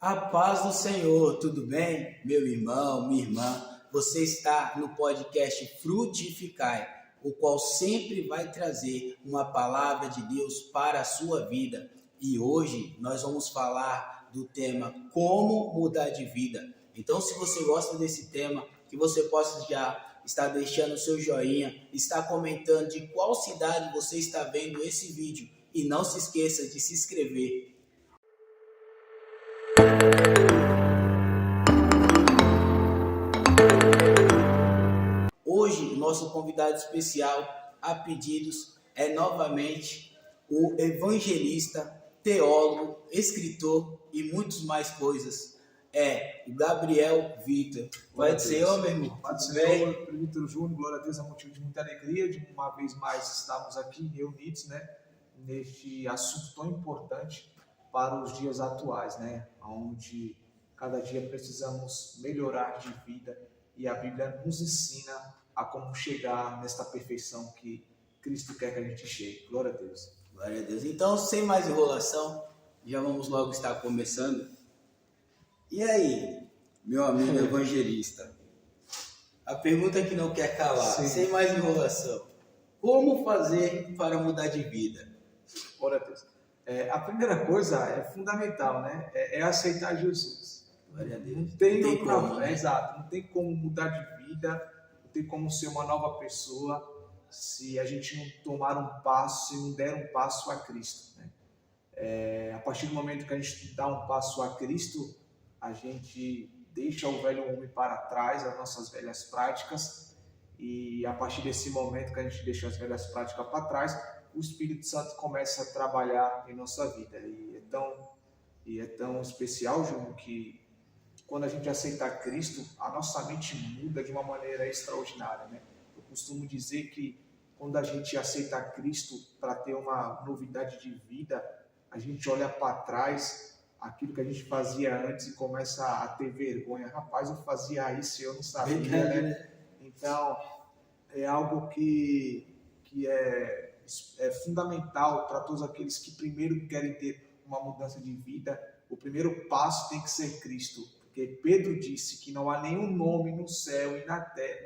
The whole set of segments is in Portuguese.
A paz do Senhor, tudo bem? Meu irmão, minha irmã, você está no podcast Frutificai, o qual sempre vai trazer uma palavra de Deus para a sua vida. E hoje nós vamos falar do tema Como Mudar de Vida. Então, se você gosta desse tema, que você possa já estar deixando o seu joinha, estar comentando de qual cidade você está vendo esse vídeo e não se esqueça de se inscrever. Hoje, o nosso convidado especial, a pedidos, é novamente o evangelista, teólogo, escritor e muitos mais coisas. É o Gabriel Vitor. Vai ser, Senhor, meu irmão. Pai do Senhor, Vitor Júnior, glória a Deus, é motivo de muita alegria de uma vez mais estarmos aqui reunidos, neste assunto tão importante para os dias atuais, onde cada dia precisamos melhorar de vida e a Bíblia nos ensina a como chegar nesta perfeição que Cristo quer que a gente chegue. Glória a Deus. Glória a Deus. Então, sem mais enrolação, já vamos logo estar começando. E aí, meu amigo evangelista? A pergunta que não quer calar, Sim. Sem mais enrolação. Como fazer para mudar de vida? Glória a Deus. A primeira coisa é fundamental, é aceitar Jesus. Glória a Deus. Não tem outra, como, né? Exato. Não tem como mudar de vida, não tem como ser uma nova pessoa se a gente não tomar um passo, se não der um passo a Cristo. A partir do momento que a gente dá um passo a Cristo, a gente deixa o velho homem para trás, as nossas velhas práticas, e a partir desse momento que a gente deixa as velhas práticas para trás, o Espírito Santo começa a trabalhar em nossa vida. E é tão especial, Júnior, que quando a gente aceita Cristo, a nossa mente muda de uma maneira extraordinária. Eu costumo dizer que quando a gente aceita Cristo para ter uma novidade de vida, a gente olha para trás, aquilo que a gente fazia antes e começa a ter vergonha. Rapaz, eu fazia isso e eu não sabia, Então, é algo que é fundamental para todos aqueles que primeiro querem ter uma mudança de vida. O primeiro passo tem que ser Cristo, porque Pedro disse que não há nenhum nome no céu e na terra,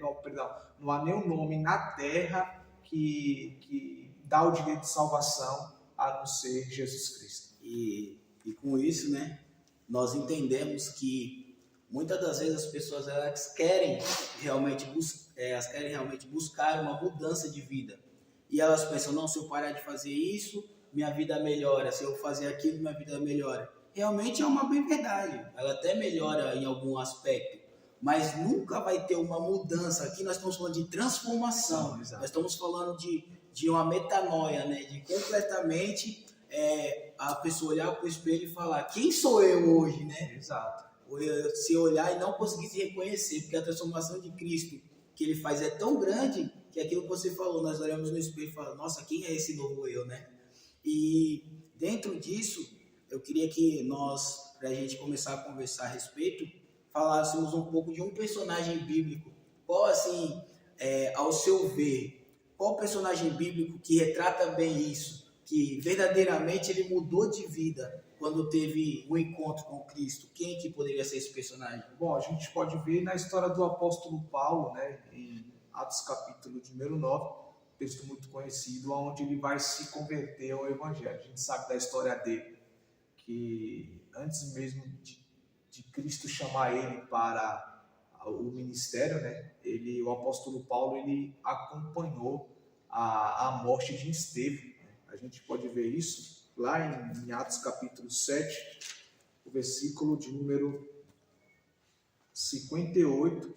não há nenhum nome na terra que dá o direito de salvação a não ser Jesus Cristo. E com isso, nós entendemos que muitas das vezes as pessoas elas querem realmente buscar uma mudança de vida. E elas pensam, não, se eu parar de fazer isso, minha vida melhora. Se eu fazer aquilo, minha vida melhora. Realmente é uma bem verdade. Ela até melhora em algum aspecto. Mas nunca vai ter uma mudança. Aqui nós estamos falando de transformação. Nós estamos falando de uma metanoia, de completamente a pessoa olhar para o espelho e falar, quem sou eu hoje, Exato. Se olhar e não conseguir se reconhecer, porque a transformação de Cristo que ele faz é tão grande que aquilo que você falou, nós olhamos no espelho e falamos, nossa, quem é esse novo eu, E dentro disso, eu queria que nós, para a gente começar a conversar a respeito, falássemos um pouco de um personagem bíblico. Qual, assim, ao seu ver, qual personagem bíblico que retrata bem isso? Que verdadeiramente ele mudou de vida quando teve um encontro com Cristo. Quem que poderia ser esse personagem? Bom, a gente pode ver na história do apóstolo Paulo, em Atos capítulo de número 9, texto muito conhecido, onde ele vai se converter ao Evangelho. A gente sabe da história dele, que antes mesmo de Cristo chamar ele para o ministério, o apóstolo Paulo ele acompanhou a morte de Estevão. A gente pode ver isso lá em Atos capítulo 7, o versículo de número 58,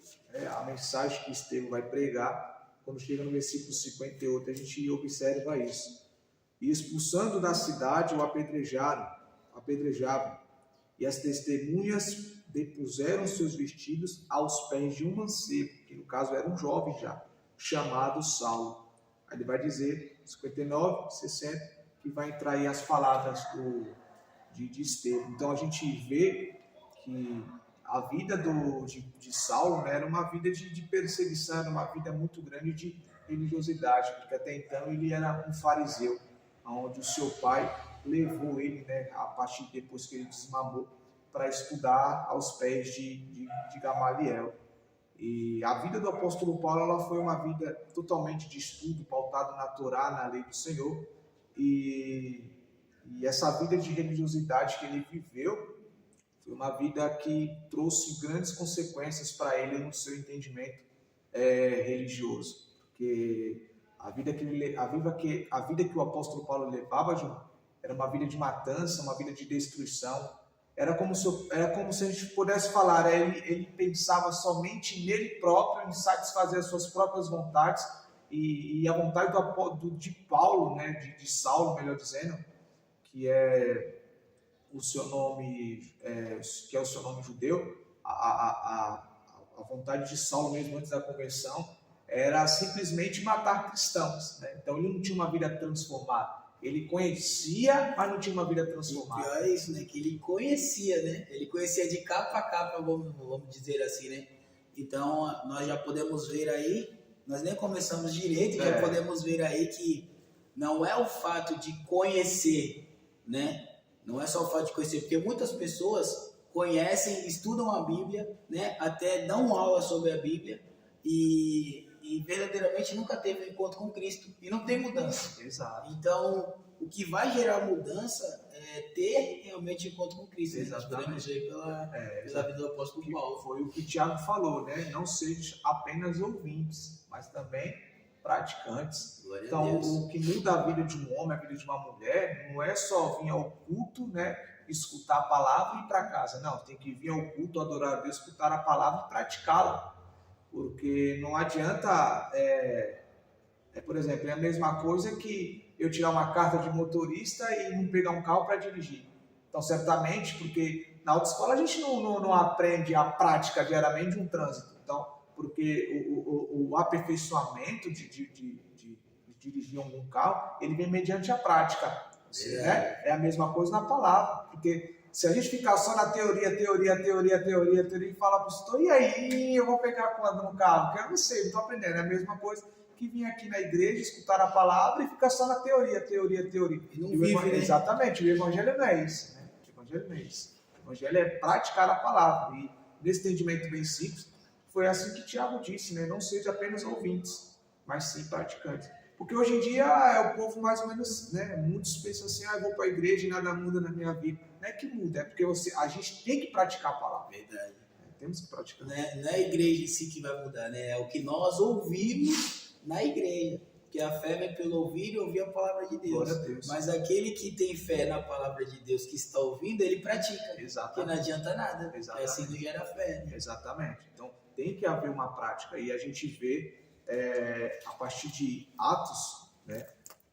a mensagem que Estevão vai pregar. Quando chega no versículo 58, a gente observa isso. E expulsando da cidade o apedrejavam, e as testemunhas depuseram seus vestidos aos pés de um mancebo, que no caso era um jovem já, chamado Saulo. Aí ele vai dizer, 59, 60, que vai entrar aí as palavras de Estevão. Então a gente vê que a vida de Saulo era uma vida de perseguição, era uma vida muito grande de religiosidade, porque até então ele era um fariseu, onde o seu pai levou ele, a partir depois que ele desmamou, para estudar aos pés de Gamaliel. E a vida do apóstolo Paulo ela foi uma vida totalmente de estudo, pautado na Torá, na lei do Senhor. E essa vida de religiosidade que ele viveu foi uma vida que trouxe grandes consequências para ele no seu entendimento religioso. Porque a vida que o apóstolo Paulo levava, João, era uma vida de matança, uma vida de destruição. Era como se a gente pudesse falar, ele pensava somente nele próprio, em satisfazer as suas próprias vontades, e a vontade de Paulo, né, de Saulo, melhor dizendo, que é o seu nome, que é o seu nome judeu, a vontade de Saulo mesmo antes da conversão era simplesmente matar cristãos, né? Então ele não tinha uma vida transformada. Ele conhecia, mas não tinha uma vida transformada. E pior é isso, né? Que ele conhecia, né? Ele conhecia de capa a capa, vamos dizer assim, né? Então, nós já podemos ver aí, nós nem começamos direito, já podemos ver aí que não é o fato de conhecer, né? Não é só o fato de conhecer, porque muitas pessoas conhecem, estudam a Bíblia, né? Até dão aula sobre a Bíblia e verdadeiramente nunca teve um encontro com Cristo e não tem mudança. Exato. Então, o que vai gerar mudança é ter realmente encontro com Cristo. Exatamente. Nós podemos ver pela vida do apóstolo Paulo. Foi o que o Tiago falou, né? Não sejam apenas ouvintes, mas também praticantes. Glória então, o que muda a vida de um homem, a vida de uma mulher, não é só vir ao culto, né? Escutar a palavra e ir para casa. Não, tem que vir ao culto, adorar a Deus, escutar a palavra e praticá-la. Porque não adianta, por exemplo, é a mesma coisa que eu tirar uma carta de motorista e não pegar um carro para dirigir. Então, certamente, porque na autoescola a gente não aprende a prática diariamente de um trânsito. Então, porque o aperfeiçoamento de dirigir algum carro, ele vem mediante a prática. Né? É a mesma coisa na palavra, porque se a gente ficar só na teoria e falar para o pastor, e aí, eu vou pegar quando no carro? Que eu não sei, não estou aprendendo. É a mesma coisa que vir aqui na igreja, escutar a palavra e ficar só na teoria. E não vive, né? Exatamente, o evangelho não é isso. Né? O evangelho não é isso. O evangelho é praticar a palavra. E nesse entendimento bem simples, foi assim que Tiago disse, né? Não seja apenas ouvintes, mas sim praticantes. Porque hoje em dia o povo mais ou menos, né? Muitos pensam assim, eu vou para a igreja e nada muda na minha vida. Não é que muda, é porque a gente tem que praticar a palavra. Verdade. Temos que praticar. Não é a igreja em si que vai mudar, né? É o que nós ouvimos na igreja. Porque a fé vem pelo ouvir e ouvir a palavra de Deus. Glória a Deus. Mas aquele que tem fé na palavra de Deus, que está ouvindo, ele pratica. Exatamente. Porque não adianta nada. Exatamente. É assim que gera fé. Né? Exatamente. Então tem que haver uma prática. E a gente vê a partir de Atos, né?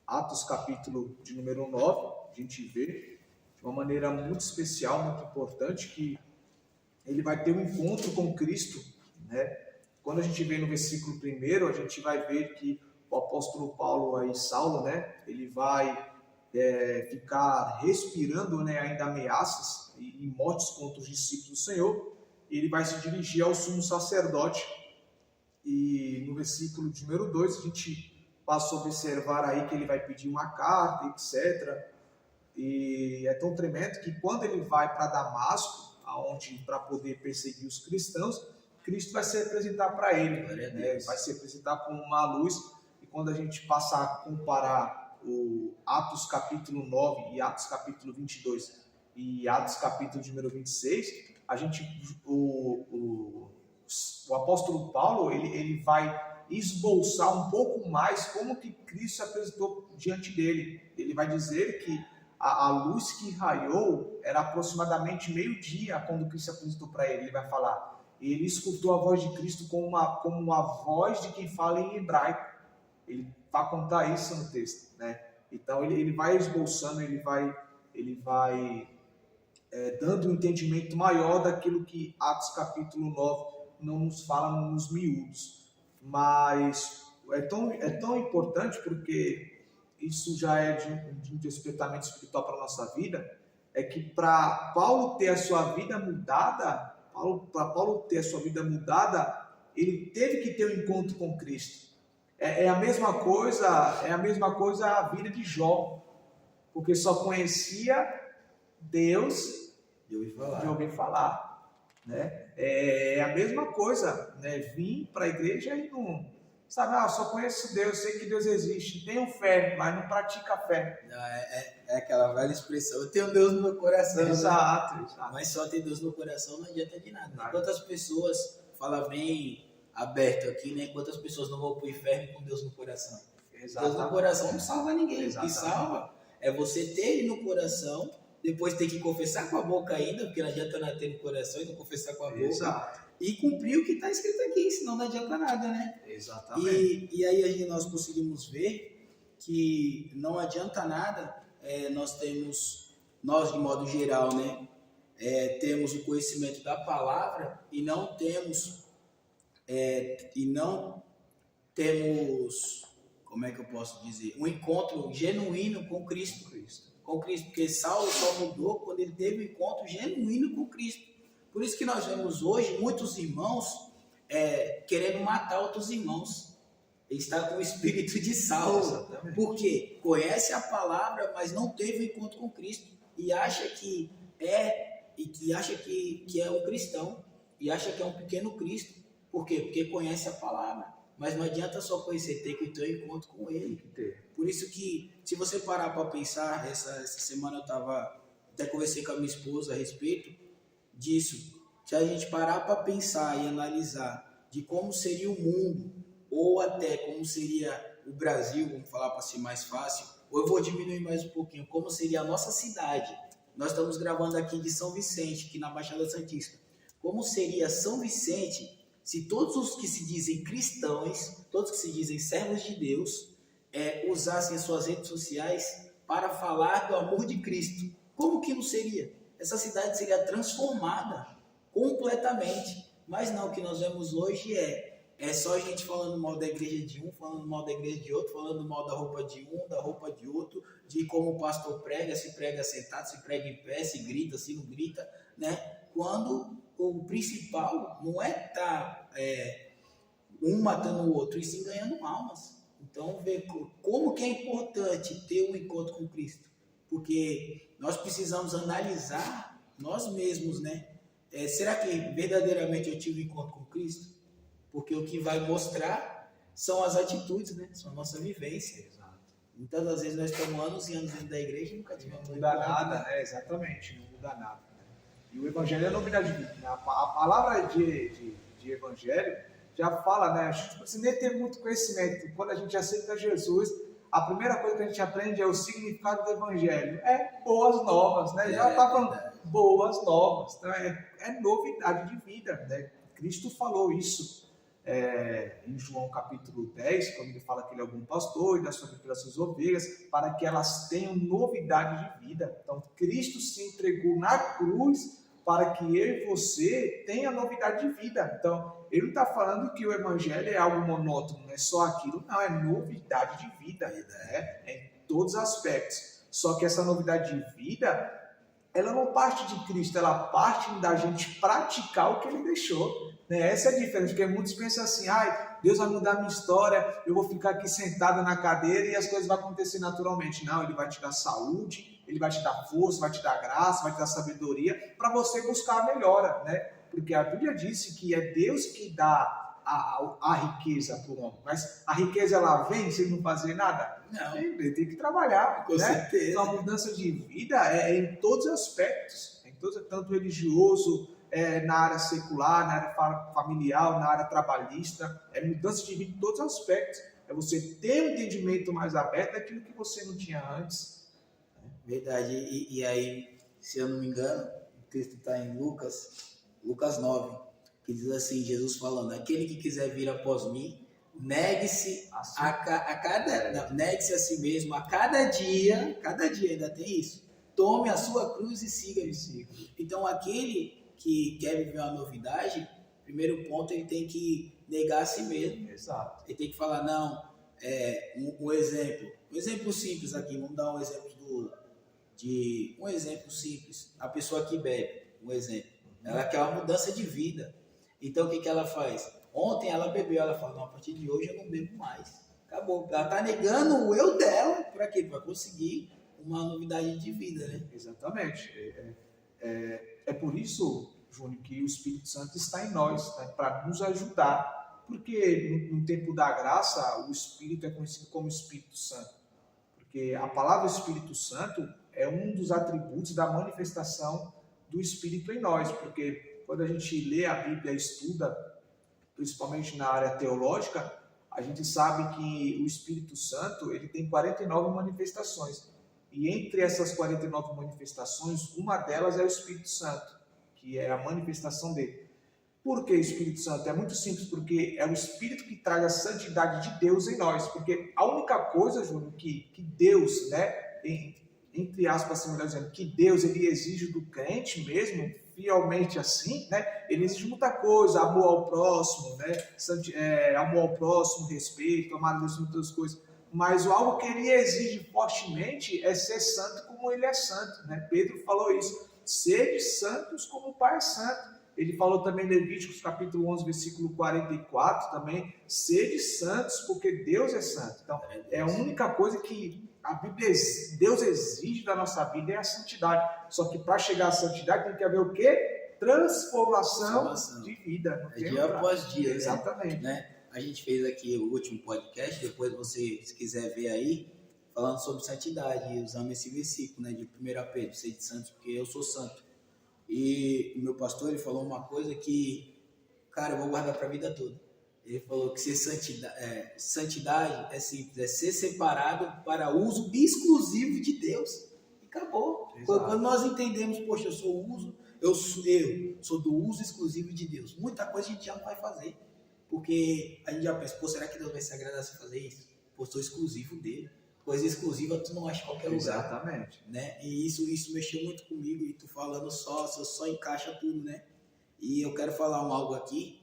Atos capítulo de número 9, a gente vê de uma maneira muito especial, muito importante, que ele vai ter um encontro com Cristo, né? Quando a gente vê no versículo 1, a gente vai ver que o apóstolo Paulo aí, Saulo, né? Ele vai ficar respirando, né, ainda ameaças e mortes contra os discípulos do Senhor, e ele vai se dirigir ao sumo sacerdote. E no versículo de número 2, a gente passou a observar aí que ele vai pedir uma carta, etc. E é tão tremendo que quando ele vai para Damasco, para poder perseguir os cristãos, Cristo vai se apresentar para ele, né? Vai se apresentar como uma luz. E quando a gente passar a comparar o Atos capítulo 9 e Atos capítulo 22 e Atos capítulo número 26, a gente, o apóstolo Paulo ele vai esboçar um pouco mais como que Cristo se apresentou diante dele. Ele vai dizer que a luz que raiou era aproximadamente meio-dia quando Cristo se apresentou para ele. Ele vai falar, ele escutou a voz de Cristo como uma voz de quem fala em hebraico. Ele vai contar isso no texto, né? Então ele vai esboçando, ele vai dando um entendimento maior daquilo que Atos capítulo 9 não nos fala nos miúdos. Mas é tão importante, porque isso já é de um despertamento espiritual para a nossa vida, é que para Paulo ter a sua vida mudada, ele teve que ter um encontro com Cristo. É a mesma coisa a vida de Jó, porque só conhecia Deus De ouvir falar. De ouvir falar, né? É a mesma coisa, né? Vim para a igreja e não, sabe, só conheço Deus, sei que Deus existe, tenho fé, mas não pratica a fé. Não, é aquela velha expressão, eu tenho Deus no meu coração, né? Exato. Mas só ter Deus no coração não adianta de nada. Quantas pessoas, fala bem aberto aqui, né? Quantas pessoas não vão para o inferno com Deus no coração? Exatamente. Deus no coração não salva ninguém. Exatamente. O que salva é você ter ele no coração, depois ter que confessar com a boca ainda, porque não adianta não ter no coração e não confessar com a boca. Exato. E cumprir o que está escrito aqui, senão não adianta nada, né? Exatamente. E aí nós conseguimos ver que não adianta nada, nós de modo geral, né? Temos o conhecimento da palavra e não temos, como é que eu posso dizer, um encontro genuíno com Cristo. Com Cristo, porque Saulo só mudou quando ele teve um encontro genuíno com Cristo. Por isso que nós vemos hoje muitos irmãos querendo matar outros irmãos. Ele está com o espírito de Saulo. Exatamente. Porque conhece a palavra, mas não teve um encontro com Cristo e acha que é um cristão e acha que é um pequeno Cristo. Por quê? Porque conhece a palavra. Mas não adianta só conhecer, tem que ter um encontro com ele. Por isso que, se você parar para pensar, essa semana até conversei com a minha esposa a respeito disso. Se a gente parar para pensar e analisar de como seria o mundo, ou até como seria o Brasil, vamos falar para ser mais fácil, ou eu vou diminuir mais um pouquinho, como seria a nossa cidade. Nós estamos gravando aqui de São Vicente, aqui na Baixada Santista. Como seria São Vicente se todos os que se dizem cristãos, todos que se dizem servos de Deus, usassem as suas redes sociais para falar do amor de Cristo? Como que não seria? Essa cidade seria transformada completamente. Mas não, o que nós vemos hoje é só a gente falando mal da igreja de um, falando mal da igreja de outro, falando mal da roupa de um, da roupa de outro, de como o pastor prega, se prega sentado, se prega em pé, se grita, se não grita, né? Quando o principal não é estar um matando o outro, e sim ganhando almas. Então, ver como que é importante ter um encontro com Cristo. Porque nós precisamos analisar nós mesmos, né? Será que verdadeiramente eu tive um encontro com Cristo? Porque o que vai mostrar são as atitudes, né? São a nossa vivência. Exato. Muitas das vezes nós estamos anos e anos dentro da igreja e nunca tivemos não muda nada, né? Exatamente, não muda nada. Né? E o evangelho é novidade de vida. A palavra de evangelho já fala, né? A gente não precisa nem ter muito conhecimento. Quando a gente aceita Jesus, a primeira coisa que a gente aprende é o significado do evangelho. É boas novas, né? Já está falando boas novas. Então é novidade de vida, né? Cristo falou isso em João capítulo 10, quando ele fala que ele é algum pastor e dá sua vida pelas suas ovelhas, para que elas tenham novidade de vida. Então, Cristo se entregou na cruz para que eu e você tenha novidade de vida. Então, ele não está falando que o evangelho é algo monótono, não é só aquilo, não, é novidade de vida, né? Em todos os aspectos. Só que essa novidade de vida, ela não parte de Cristo, ela parte da gente praticar o que ele deixou. Né? Essa é a diferença, porque muitos pensam assim, Deus vai mudar a minha história, eu vou ficar aqui sentado na cadeira e as coisas vão acontecer naturalmente. Não, ele vai te dar saúde, ele vai te dar força, vai te dar graça, vai te dar sabedoria para você buscar a melhora, né? Porque a Bíblia disse que é Deus que dá a riqueza para o homem, mas a riqueza ela vem sem não fazer nada? Não. Ele tem que trabalhar, com certeza. Então a mudança de vida é em todos os aspectos, tanto religioso, na área secular, na área familiar, na área trabalhista, mudança de vida em todos os aspectos. É você ter um entendimento mais aberto daquilo que você não tinha antes. Verdade. E aí, se eu não me engano, o texto está em Lucas 9, que diz assim, Jesus falando, aquele que quiser vir após mim, negue-se negue-se a si mesmo a cada dia ainda tem isso, tome a sua cruz e siga-me. Então, aquele que quer viver uma novidade, primeiro ponto, ele tem que negar a si mesmo. Exato. Ele tem que falar, não, um exemplo simples aqui, vamos dar um exemplo um exemplo simples, a pessoa que bebe, um exemplo, ela quer uma mudança de vida, então o que ela faz? Ontem ela bebeu, ela fala, não, a partir de hoje eu não bebo mais, acabou, ela está negando o eu dela, para quê? Para conseguir uma novidade de vida, né? Exatamente. É por isso, Júnior, que o Espírito Santo está em nós, né, para nos ajudar. Porque no tempo da graça, o Espírito é conhecido como Espírito Santo. Porque a palavra Espírito Santo é um dos atributos da manifestação do Espírito em nós. Porque quando a gente lê a Bíblia e estuda, principalmente na área teológica, a gente sabe que o Espírito Santo ele tem 49 manifestações. E entre essas 49 manifestações, uma delas é o Espírito Santo, que é a manifestação dele. Por que o Espírito Santo? É muito simples, porque é o Espírito que traz a santidade de Deus em nós. Porque a única coisa, Júnior, que Deus, né, entre aspas, assim, melhor dizendo, que Deus ele exige do crente mesmo, fielmente assim, né, ele exige muita coisa, amor ao próximo, né, amor ao próximo, respeito, amar a Deus, muitas coisas. Mas algo que ele exige fortemente é ser santo como ele é santo, né? Pedro falou isso, sede santos como o Pai é santo. Ele falou também em Levíticos capítulo 11, versículo 44 também, sede santos porque Deus é santo. Então, é a única coisa que a Bíblia, Deus exige da nossa vida é a santidade. Só que para chegar à santidade tem que haver o quê? Transformação de vida. Dia após dia. Exatamente. Né? A gente fez aqui o último podcast, depois você, se quiser ver aí, falando sobre santidade, usando esse versículo, né, de 1 Pedro, sede santos porque eu sou santo. E o meu pastor, ele falou uma coisa que, cara, eu vou guardar para a vida toda. Ele falou que santidade é simples, é ser separado para uso exclusivo de Deus. E acabou. Exato. Quando nós entendemos, poxa, eu sou do uso exclusivo de Deus. Muita coisa a gente já não vai fazer. Porque a gente já pensa, pô, será que Deus vai se agradar se fazer isso? Pô, sou exclusivo dele. Coisa exclusiva tu não acha em qualquer lugar. Exatamente. Né? E isso mexeu muito comigo, e tu falando só encaixa tudo, né? E eu quero falar algo aqui,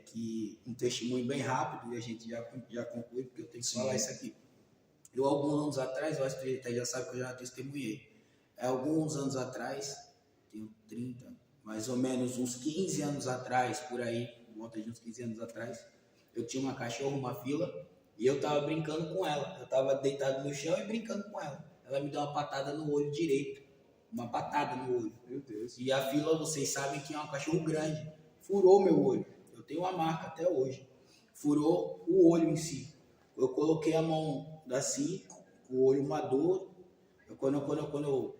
que um testemunho bem rápido, e a gente já conclui, porque eu tenho que falar isso aqui. Eu, alguns anos atrás, eu acho que você já sabe que eu já testemunhei, alguns anos atrás, tenho 30, mais ou menos uns 15 anos atrás, por aí, volta de uns 15 anos atrás, eu tinha uma cachorra, uma fila, e eu tava brincando com ela. Eu tava deitado no chão e brincando com ela. Ela me deu uma patada no olho direito. Uma patada no olho. Meu Deus. E a fila, vocês sabem que é um cachorro grande. Furou meu olho. Eu tenho uma marca até hoje. Furou o olho em si. Eu coloquei a mão assim, o olho maduro. Quando eu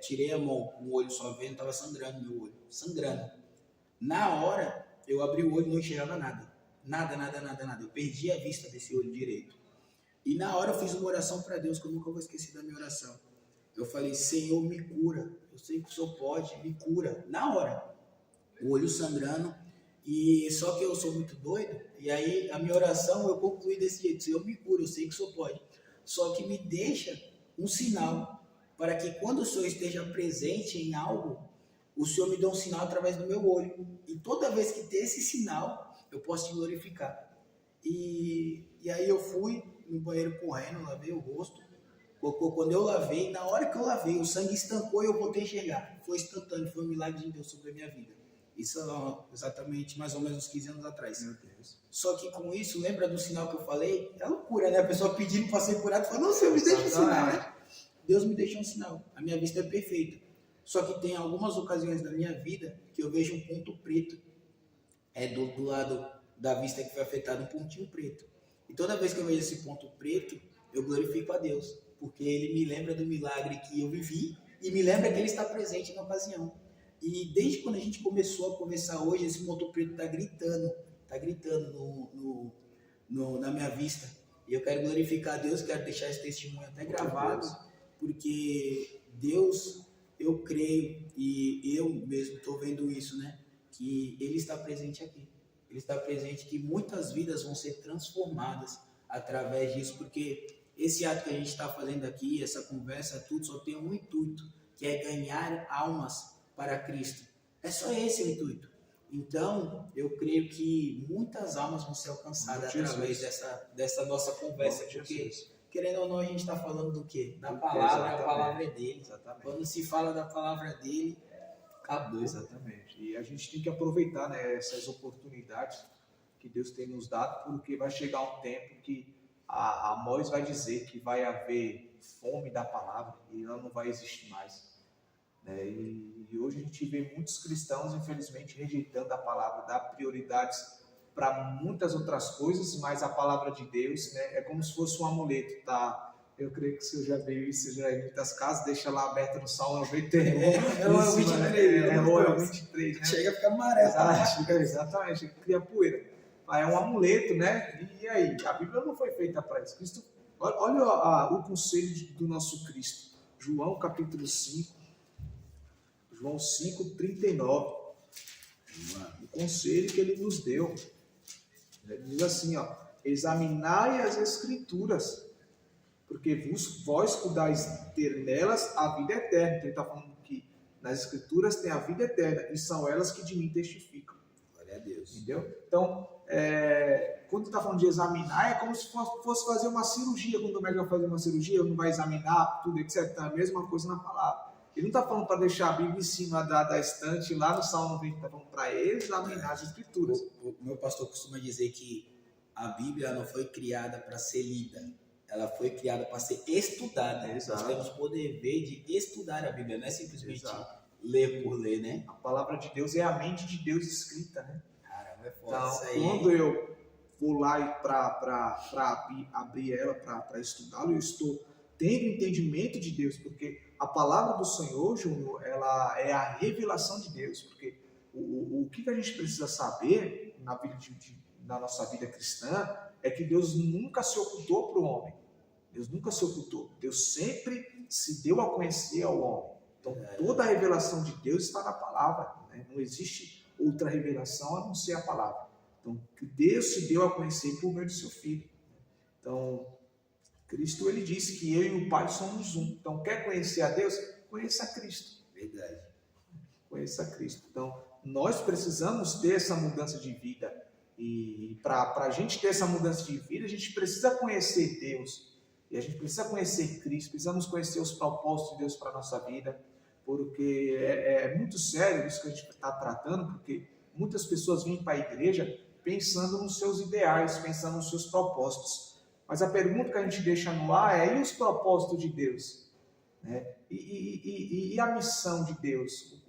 tirei a mão, o olho só vendo, tava sangrando meu olho. Sangrando. Na hora, eu abri o olho e não enxergava nada. Nada. Eu perdi a vista desse olho direito. E na hora eu fiz uma oração para Deus, que eu nunca vou esquecer da minha oração. Eu falei, Senhor, me cura. Eu sei que o Senhor pode, me cura. Na hora. O olho sangrando. E só que eu sou muito doido. E aí a minha oração eu concluí desse jeito. Senhor, me cura. Eu sei que o Senhor pode. Só que me deixa um sinal para que quando o Senhor esteja presente em algo, o Senhor me dê um sinal através do meu olho. E toda vez que ter esse sinal, eu posso te glorificar. E aí eu fui no banheiro correndo, lavei o rosto. Quando eu lavei, na hora que eu lavei, o sangue estancou e eu voltei a enxergar. Foi instantâneo, foi um milagre de Deus sobre a minha vida. Isso exatamente mais ou menos uns 15 anos atrás. Meu Deus. Só que com isso, lembra do sinal que eu falei? É loucura, né? A pessoa pedindo para ser curado, fala, não, Senhor, me deixa um sinal, né? Deus me deixou um sinal. A minha vista é perfeita. Só que tem algumas ocasiões da minha vida que eu vejo um ponto preto. Do lado da vista que foi afetado, um pontinho preto. E toda vez que eu vejo esse ponto preto, eu glorifico a Deus, porque Ele me lembra do milagre que eu vivi e me lembra que Ele está presente na ocasião. E desde quando a gente começou a conversar hoje, esse ponto preto está gritando na minha vista. E eu quero glorificar a Deus, quero deixar esse testemunho até gravado, porque Deus, eu creio, e eu mesmo estou vendo isso, né? Que Ele está presente aqui. Ele está presente, que muitas vidas vão ser transformadas através disso, porque esse ato que a gente está fazendo aqui, essa conversa, tudo só tem um intuito, que é ganhar almas para Cristo. É só esse o intuito. Então, eu creio que muitas almas vão ser alcançadas através dessa nossa conversa, porque, querendo ou não, a gente está falando do quê? Da palavra, a palavra é dele. Exatamente. Quando se fala da palavra dele, acabou. Exatamente. E a gente tem que aproveitar, né, essas oportunidades que Deus tem nos dado, porque vai chegar um tempo que a Amós vai dizer que vai haver fome da palavra e ela não vai existir mais. né? E hoje a gente vê muitos cristãos, infelizmente, rejeitando a palavra, dá prioridades para muitas outras coisas, mas a palavra de Deus, né, é como se fosse um amuleto, tá? Eu creio que você já viu isso, já em muitas casas, deixa lá aberto no Salmo 91. É o 23. É o 23, né? Chega a ficar amarelo. Exatamente, cria poeira. É um amuleto, né? E aí? A Bíblia não foi feita para isso. Cristo, olha o conselho do nosso Cristo. João capítulo 5, João 5, 39. O conselho que ele nos deu. Ele diz assim, ó, examinai as Escrituras, porque vós podais ter nelas a vida eterna. Então ele está falando que nas Escrituras tem a vida eterna, e são elas que de mim testificam. Glória a Deus. Entendeu? Então, quando está falando de examinar, é como se fosse fazer uma cirurgia. Quando o médico vai fazer uma cirurgia, não vai examinar tudo, etc. Então, é a mesma coisa na palavra. Ele não está falando para deixar a Bíblia em cima da estante, lá no Salmo 90, está falando para examinar as Escrituras. O meu pastor costuma dizer que a Bíblia não foi criada para ser lida, ela foi criada para ser estudada. Exato. Nós temos o dever de estudar a Bíblia, não é simplesmente Exato. ler por ler, né? A palavra de Deus é a mente de Deus escrita, né? Caramba, é foda Então, isso aí. quando eu vou lá para abrir ela, para estudá-la, eu estou tendo entendimento de Deus, porque a palavra do Senhor, Júnior, ela é a revelação de Deus, porque o que a gente precisa saber na nossa vida cristã é que Deus nunca se ocultou para o homem. Deus nunca se ocultou. Deus sempre se deu a conhecer ao homem. Então, toda a revelação de Deus está na palavra, né? Não existe outra revelação a não ser a palavra. Então, Deus se deu a conhecer por meio de seu Filho. Então, Cristo, ele disse que eu e o Pai somos um. Então, quer conhecer a Deus? Conheça a Cristo. Verdade. Conheça a Cristo. Então, nós precisamos ter essa mudança de vida. E para a gente ter essa mudança de vida, a gente precisa conhecer Deus. E a gente precisa conhecer Cristo. Precisamos conhecer os propósitos de Deus para a nossa vida. Porque é muito sério isso que a gente está tratando, porque muitas pessoas vêm para a igreja pensando nos seus ideais, pensando nos seus propósitos. Mas a pergunta que a gente deixa no ar é: e os propósitos de Deus? Né? E a missão de Deus?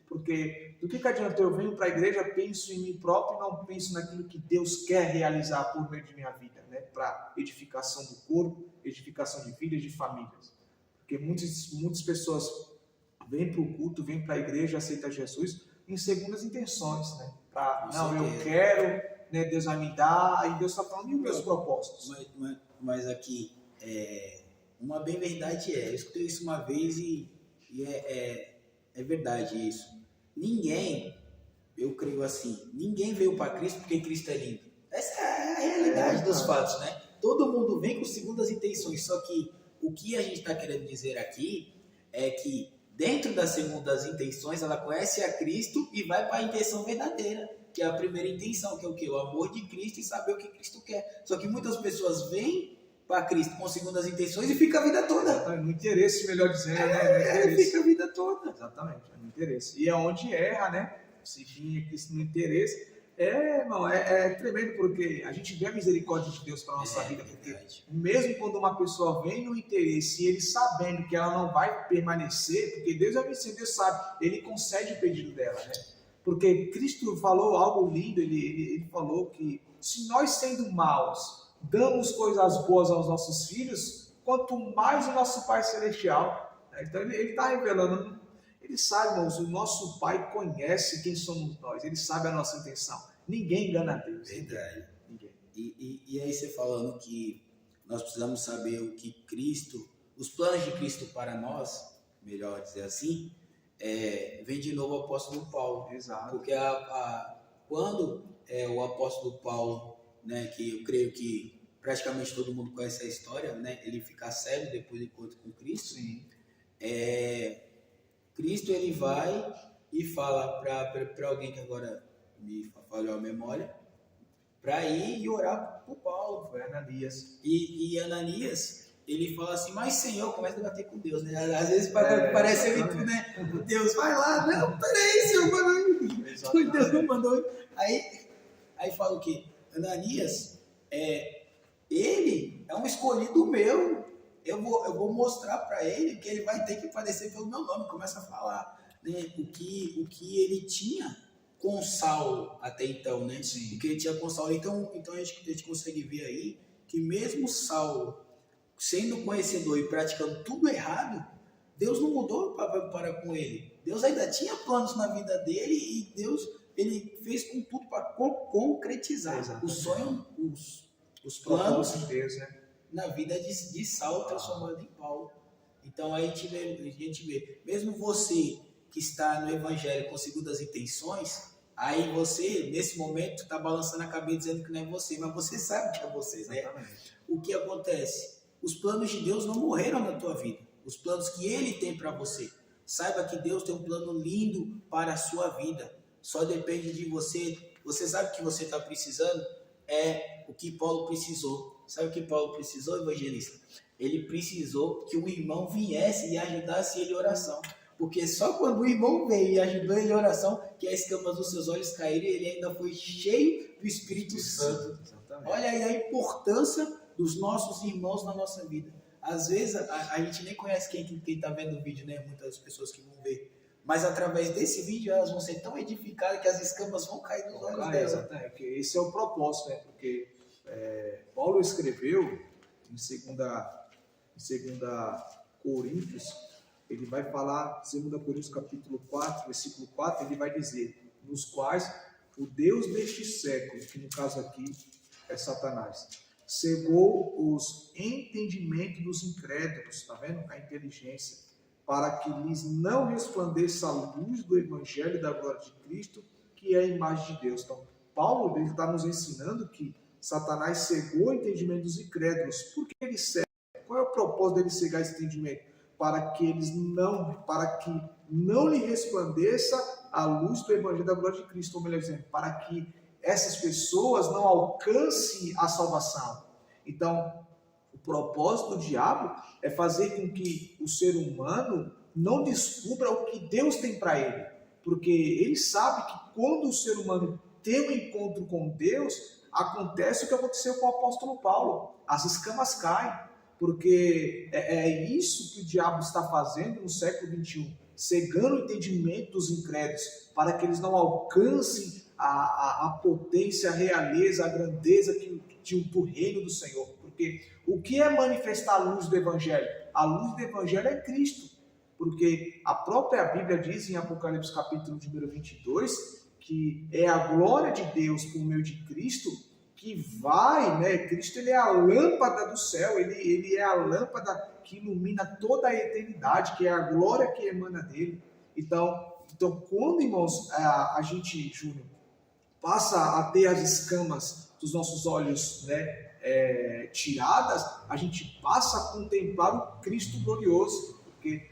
Porque do que adianta eu venho para a igreja, penso em mim próprio e não penso naquilo que Deus quer realizar por meio de minha vida, né? Para edificação do corpo, edificação de vidas, de famílias. Porque muitas pessoas vêm para o culto, vêm para a igreja, aceitam Jesus em segundas intenções, né? Eu quero, né, Deus vai me dar, e Deus está falando, e os meus propósitos? Mas aqui, uma bem verdade eu escutei isso uma vez e é verdade isso. Ninguém, eu creio assim, ninguém veio para Cristo porque Cristo é lindo. Essa é a realidade dos fatos, né? Todo mundo vem com segundas intenções, só que o que a gente está querendo dizer aqui é que dentro das segundas intenções, ela conhece a Cristo e vai para a intenção verdadeira, que é a primeira intenção, que é o quê? O amor de Cristo e saber o que Cristo quer. Só que muitas pessoas vêm para Cristo com segundas intenções e fica a vida toda. Exatamente, no interesse, melhor dizendo, né? Fica a vida toda. Exatamente, no interesse. E é onde erra, né? Se vinha Cristo no interesse, irmão, é tremendo, porque a gente vê a misericórdia de Deus para a nossa vida, porque mesmo quando uma pessoa vem no interesse e ele sabendo que ela não vai permanecer, porque Deus é onisciente, Deus sabe, ele concede o pedido dela, né? Porque Cristo falou algo lindo, ele falou que se nós sendo maus damos coisas boas aos nossos filhos, quanto mais o nosso Pai Celestial. Então ele está revelando, ele sabe, irmãos, o nosso Pai conhece quem somos nós, ele sabe a nossa intenção. Ninguém engana a Deus. Verdade. Ninguém. E aí você falando que nós precisamos saber o que Cristo, os planos de Cristo para nós, melhor dizer assim, vem de novo o apóstolo Paulo. Exato. Porque quando o apóstolo Paulo, né, que eu creio que praticamente todo mundo conhece a história, né, ele fica cego depois do encontro com Cristo. Sim. Cristo ele vai e fala para alguém que agora me falhou a memória, para ir e orar por Paulo. Foi Ananias. E Ananias, ele fala assim, mas Senhor, começa a debater com Deus, né? Às vezes parece muito, né? Deus, vai lá, não, peraí, Senhor, mano. Deus não mandou. Aí fala o quê? Ananias, ele é um escolhido meu. eu vou mostrar para ele que ele vai ter que padecer pelo meu nome. Começa a falar, né, o que ele tinha com Saulo até então, né? Sim. O que ele tinha com Saulo. Então a gente consegue ver aí que mesmo Saulo sendo conhecedor e praticando tudo errado, Deus não mudou para com ele. Deus ainda tinha planos na vida dele e ele fez com tudo para concretizar o sonho, os planos de Deus, né? na vida de Saulo transformado em Paulo. Então aí a gente vê, mesmo você que está no evangelho com segundas intenções, aí você, nesse momento, está balançando a cabeça dizendo que não é você, mas você sabe que é você, né? Exatamente. O que acontece? Os planos de Deus não morreram na tua vida. Os planos que Ele tem para você. Saiba que Deus tem um plano lindo para a sua vida. Só depende de você. Você sabe o que você está precisando? É o que Paulo precisou. Sabe o que Paulo precisou, evangelista? Ele precisou que um irmão viesse e ajudasse ele em oração. Porque só quando o irmão veio e ajudou ele em oração, que as escamas dos seus olhos caíram, ele ainda foi cheio do Espírito Santo. Exatamente. Olha aí a importância dos nossos irmãos na nossa vida. Às vezes a gente nem conhece quem está vendo o vídeo, né? Muitas pessoas que vão ver. Mas através desse vídeo elas vão ser tão edificadas que as escamas vão cair dos olhos delas. Exatamente, porque esse é o propósito, né? Porque Paulo escreveu em 2 Coríntios, ele vai falar, 2 Coríntios capítulo 4, versículo 4, ele vai dizer, nos quais o Deus deste século, que no caso aqui é Satanás, cegou os entendimentos dos incrédulos, tá vendo? A inteligência, para que lhes não resplandeça a luz do Evangelho da glória de Cristo, que é a imagem de Deus. Então, Paulo está nos ensinando que Satanás cegou o entendimento dos incrédulos. Por que ele cega? Qual é o propósito dele cegar esse entendimento? Para que não lhe resplandeça a luz do Evangelho da glória de Cristo, ou melhor dizendo, para que essas pessoas não alcancem a salvação. Então, o propósito do diabo é fazer com que o ser humano não descubra o que Deus tem para ele. Porque ele sabe que quando o ser humano tem um encontro com Deus, acontece o que aconteceu com o apóstolo Paulo. As escamas caem. Porque é isso que o diabo está fazendo no século XXI. Cegando o entendimento dos incrédulos para que eles não alcancem a potência, a realeza, a grandeza do reino do Senhor. Porque o que é manifestar a luz do Evangelho? A luz do Evangelho é Cristo. Porque a própria Bíblia diz em Apocalipse capítulo número 22 que é a glória de Deus por meio de Cristo que vai, né? Cristo ele é a lâmpada do céu, ele é a lâmpada que ilumina toda a eternidade, que é a glória que emana dele. Então quando, irmãos, a gente, Júnior, passa a ter as escamas dos nossos olhos, né, tiradas, a gente passa a contemplar o Cristo glorioso, porque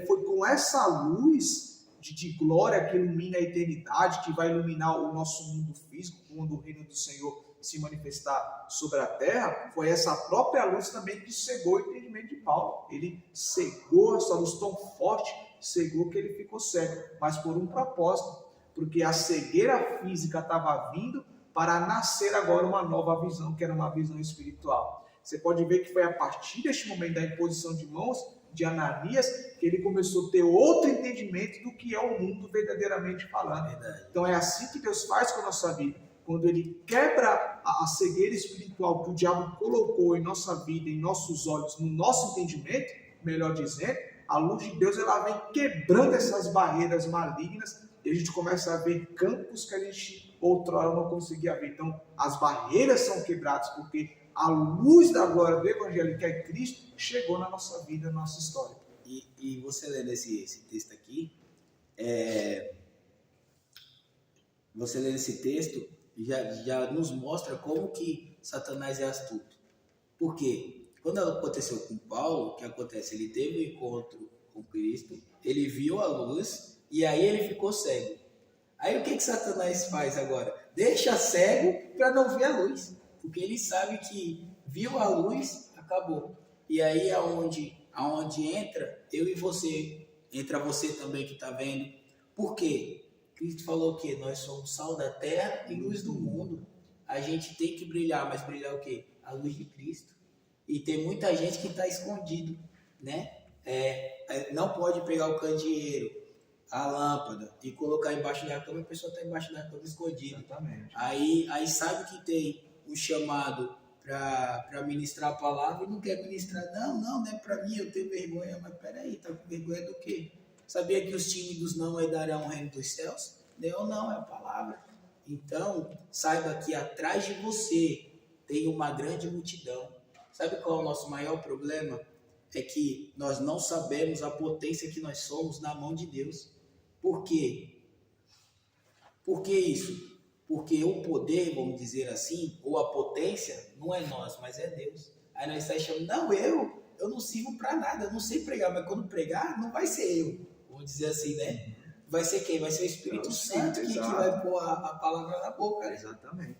foi com essa luz de glória que ilumina a eternidade, que vai iluminar o nosso mundo físico, quando o reino do Senhor se manifestar sobre a terra. Foi essa própria luz também que cegou o entendimento de Paulo. Ele cegou essa luz tão forte, cegou que ele ficou cego, mas por um propósito, porque a cegueira física estava vindo para nascer agora uma nova visão, que era uma visão espiritual. Você pode ver que foi a partir deste momento da imposição de mãos de Ananias que ele começou a ter outro entendimento do que é o mundo verdadeiramente falando. Então é assim que Deus faz com a nossa vida. Quando ele quebra a cegueira espiritual que o diabo colocou em nossa vida, em nossos olhos, no nosso entendimento, melhor dizendo, a luz de Deus ela vem quebrando essas barreiras malignas e a gente começa a ver campos que a gente outrora não conseguia ver. Então as barreiras são quebradas porque a luz da glória do Evangelho, que é Cristo, chegou na nossa vida, na nossa história. E você lendo esse texto aqui, você lendo esse texto, já nos mostra como que Satanás é astuto. Por quê? Quando aconteceu com Paulo, o que acontece? Ele teve um encontro com Cristo, ele viu a luz e aí ele ficou cego. Aí o que Satanás faz agora? Deixa cego para não ver a luz. Porque ele sabe que viu a luz, acabou. E aí aonde entra eu e você, entra você também que está vendo. Por quê? Cristo falou que nós somos sal da terra e luz do mundo. A gente tem que brilhar, mas brilhar o quê? A luz de Cristo. E tem muita gente que está escondido, né? Não pode pegar o candeeiro, a lâmpada e colocar embaixo da cama, a pessoa está embaixo da cama escondida. Exatamente. Aí sabe que tem um chamado para ministrar a palavra e não quer ministrar. Não é para mim, eu tenho vergonha. Mas peraí, tá com vergonha do quê? Sabia que os tímidos não herdarão o reino dos céus? Não, é a palavra. Então, saiba que atrás de você tem uma grande multidão. Sabe qual é o nosso maior problema? É que nós não sabemos a potência que nós somos na mão de Deus. Por quê? Por que isso? Porque o poder, vamos dizer assim, ou a potência, não é nós, mas é Deus. Aí nós estamos chamando, eu não sirvo para nada, eu não sei pregar, mas quando pregar, não vai ser eu. Vamos dizer assim, né? Vai ser quem? Vai ser o Espírito Santo que vai pôr a palavra na boca. Né? Exatamente.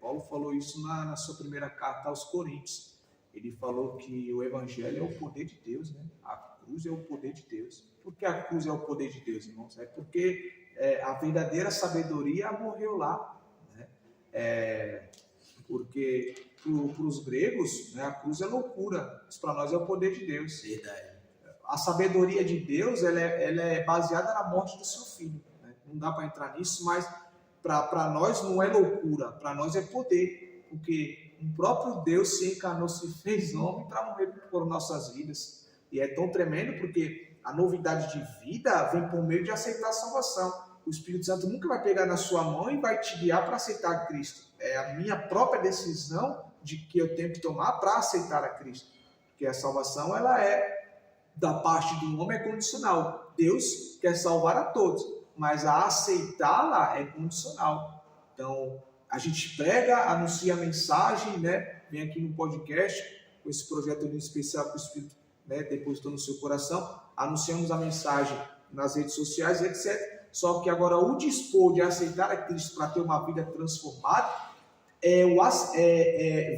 Paulo falou isso na sua primeira carta aos Coríntios. Ele falou que o Evangelho é o poder de Deus, né? A cruz é o poder de Deus. Por que a cruz é o poder de Deus, irmãos? É porque a verdadeira sabedoria morreu lá. Né? Porque para os gregos, né, a cruz é loucura, mas para nós é o poder de Deus. Verdade. A sabedoria de Deus ela é baseada na morte do seu filho. Né? Não dá para entrar nisso, mas para nós não é loucura, para nós é poder, porque o próprio Deus se encarnou, se fez homem para morrer por nossas vidas. E é tão tremendo porque a novidade de vida vem por meio de aceitar a salvação. O Espírito Santo nunca vai pegar na sua mão e vai te guiar para aceitar Cristo. É a minha própria decisão de que eu tenho que tomar para aceitar a Cristo. Porque a salvação ela da parte do homem é condicional. Deus quer salvar a todos, mas a aceitá-la é condicional. Então, a gente prega, anuncia a mensagem, né? Vem aqui no podcast, com esse projeto especial que o Espírito, né, depositou no seu coração, anunciamos a mensagem nas redes sociais, etc. Só que agora o dispor de aceitar a Cristo para ter uma vida transformada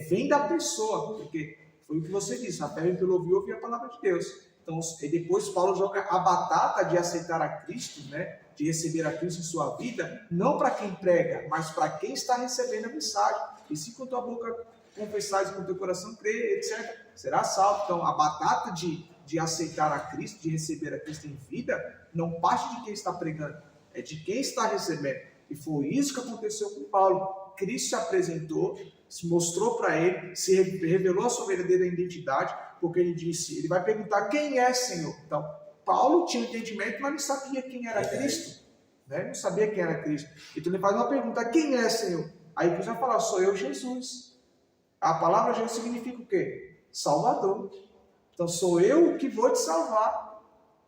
vem da pessoa, porque foi o que você disse, a fé vem pelo ouvir a palavra de Deus. Então, depois Paulo joga a batata de aceitar a Cristo, né, de receber a Cristo em sua vida, não para quem prega, mas para quem está recebendo a mensagem. E se com tua boca confessares, com teu coração crer, etc., será salvo. Então, a batata de aceitar a Cristo, de receber a Cristo em vida, não parte de quem está pregando, é de quem está recebendo. E foi isso que aconteceu com Paulo. Cristo se apresentou, se mostrou para ele, se revelou a sua verdadeira identidade, porque ele vai perguntar quem é Senhor. Então, Paulo tinha entendimento, mas não sabia quem era Cristo. Né? Não sabia quem era Cristo. Então ele faz uma pergunta, quem é Senhor? Aí Cristo vai falar, sou eu, Jesus. A palavra Jesus significa o quê? Salvador. Então sou eu que vou te salvar.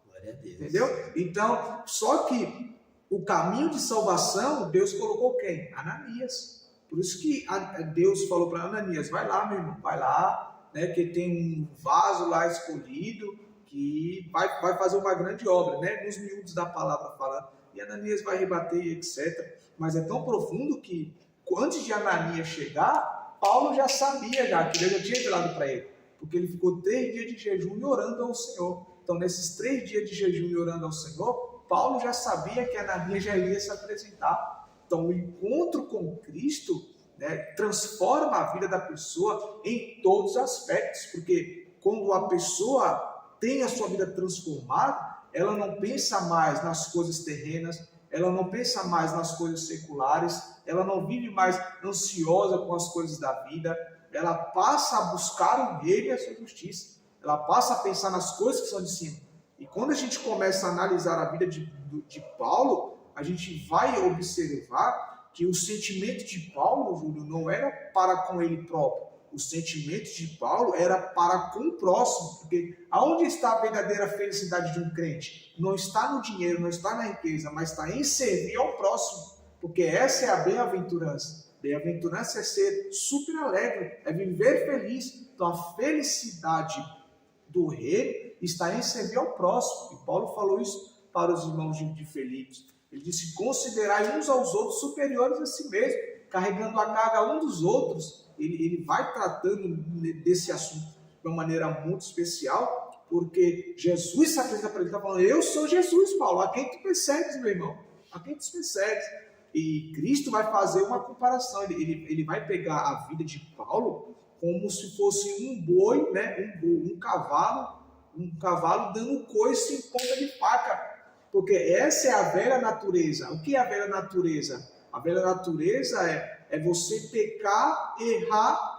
Glória a Deus. Entendeu? Então, só que o caminho de salvação, Deus colocou quem? Ananias. Por isso que Deus falou para Ananias, vai lá, meu irmão, vai lá, né, que tem um vaso lá escolhido, que vai fazer uma grande obra, né, nos miúdos da palavra falando. E Ananias vai rebater, etc. Mas é tão profundo que, antes de Ananias chegar, Paulo já sabia, que Deus já tinha revelado para ele. Porque ele ficou 3 dias de jejum e orando ao Senhor. Então, nesses 3 dias de jejum e orando ao Senhor, Paulo já sabia que Ananias já iria se apresentar. Então, o encontro com Cristo, né, transforma a vida da pessoa em todos os aspectos. Porque quando a pessoa tem a sua vida transformada, ela não pensa mais nas coisas terrenas, ela não pensa mais nas coisas seculares, ela não vive mais ansiosa com as coisas da vida, ela passa a buscar o reino e a sua justiça, ela passa a pensar nas coisas que são de cima. E quando a gente começa a analisar a vida de Paulo, a gente vai observar que o sentimento de Paulo, Júlio, não era para com ele próprio. O sentimento de Paulo era para com o próximo. Porque aonde está a verdadeira felicidade de um crente? Não está no dinheiro, não está na riqueza, mas está em servir ao próximo. Porque essa é a bem-aventurança. Bem-aventurança é ser super alegre, é viver feliz. Então a felicidade do reino está em servir ao próximo. E Paulo falou isso para os irmãos de Filipos. Ele disse, considerai uns aos outros superiores a si mesmo, carregando a carga um dos outros. Ele vai tratando desse assunto de uma maneira muito especial, porque Jesus se apresenta para ele, está falando, eu sou Jesus, Paulo, a quem tu persegues, meu irmão? A quem tu persegues? E Cristo vai fazer uma comparação, ele vai pegar a vida de Paulo como se fosse um boi, né? Um cavalo dando coice em ponta de faca. Porque essa é a velha natureza. O que é a velha natureza? A velha natureza é você pecar, errar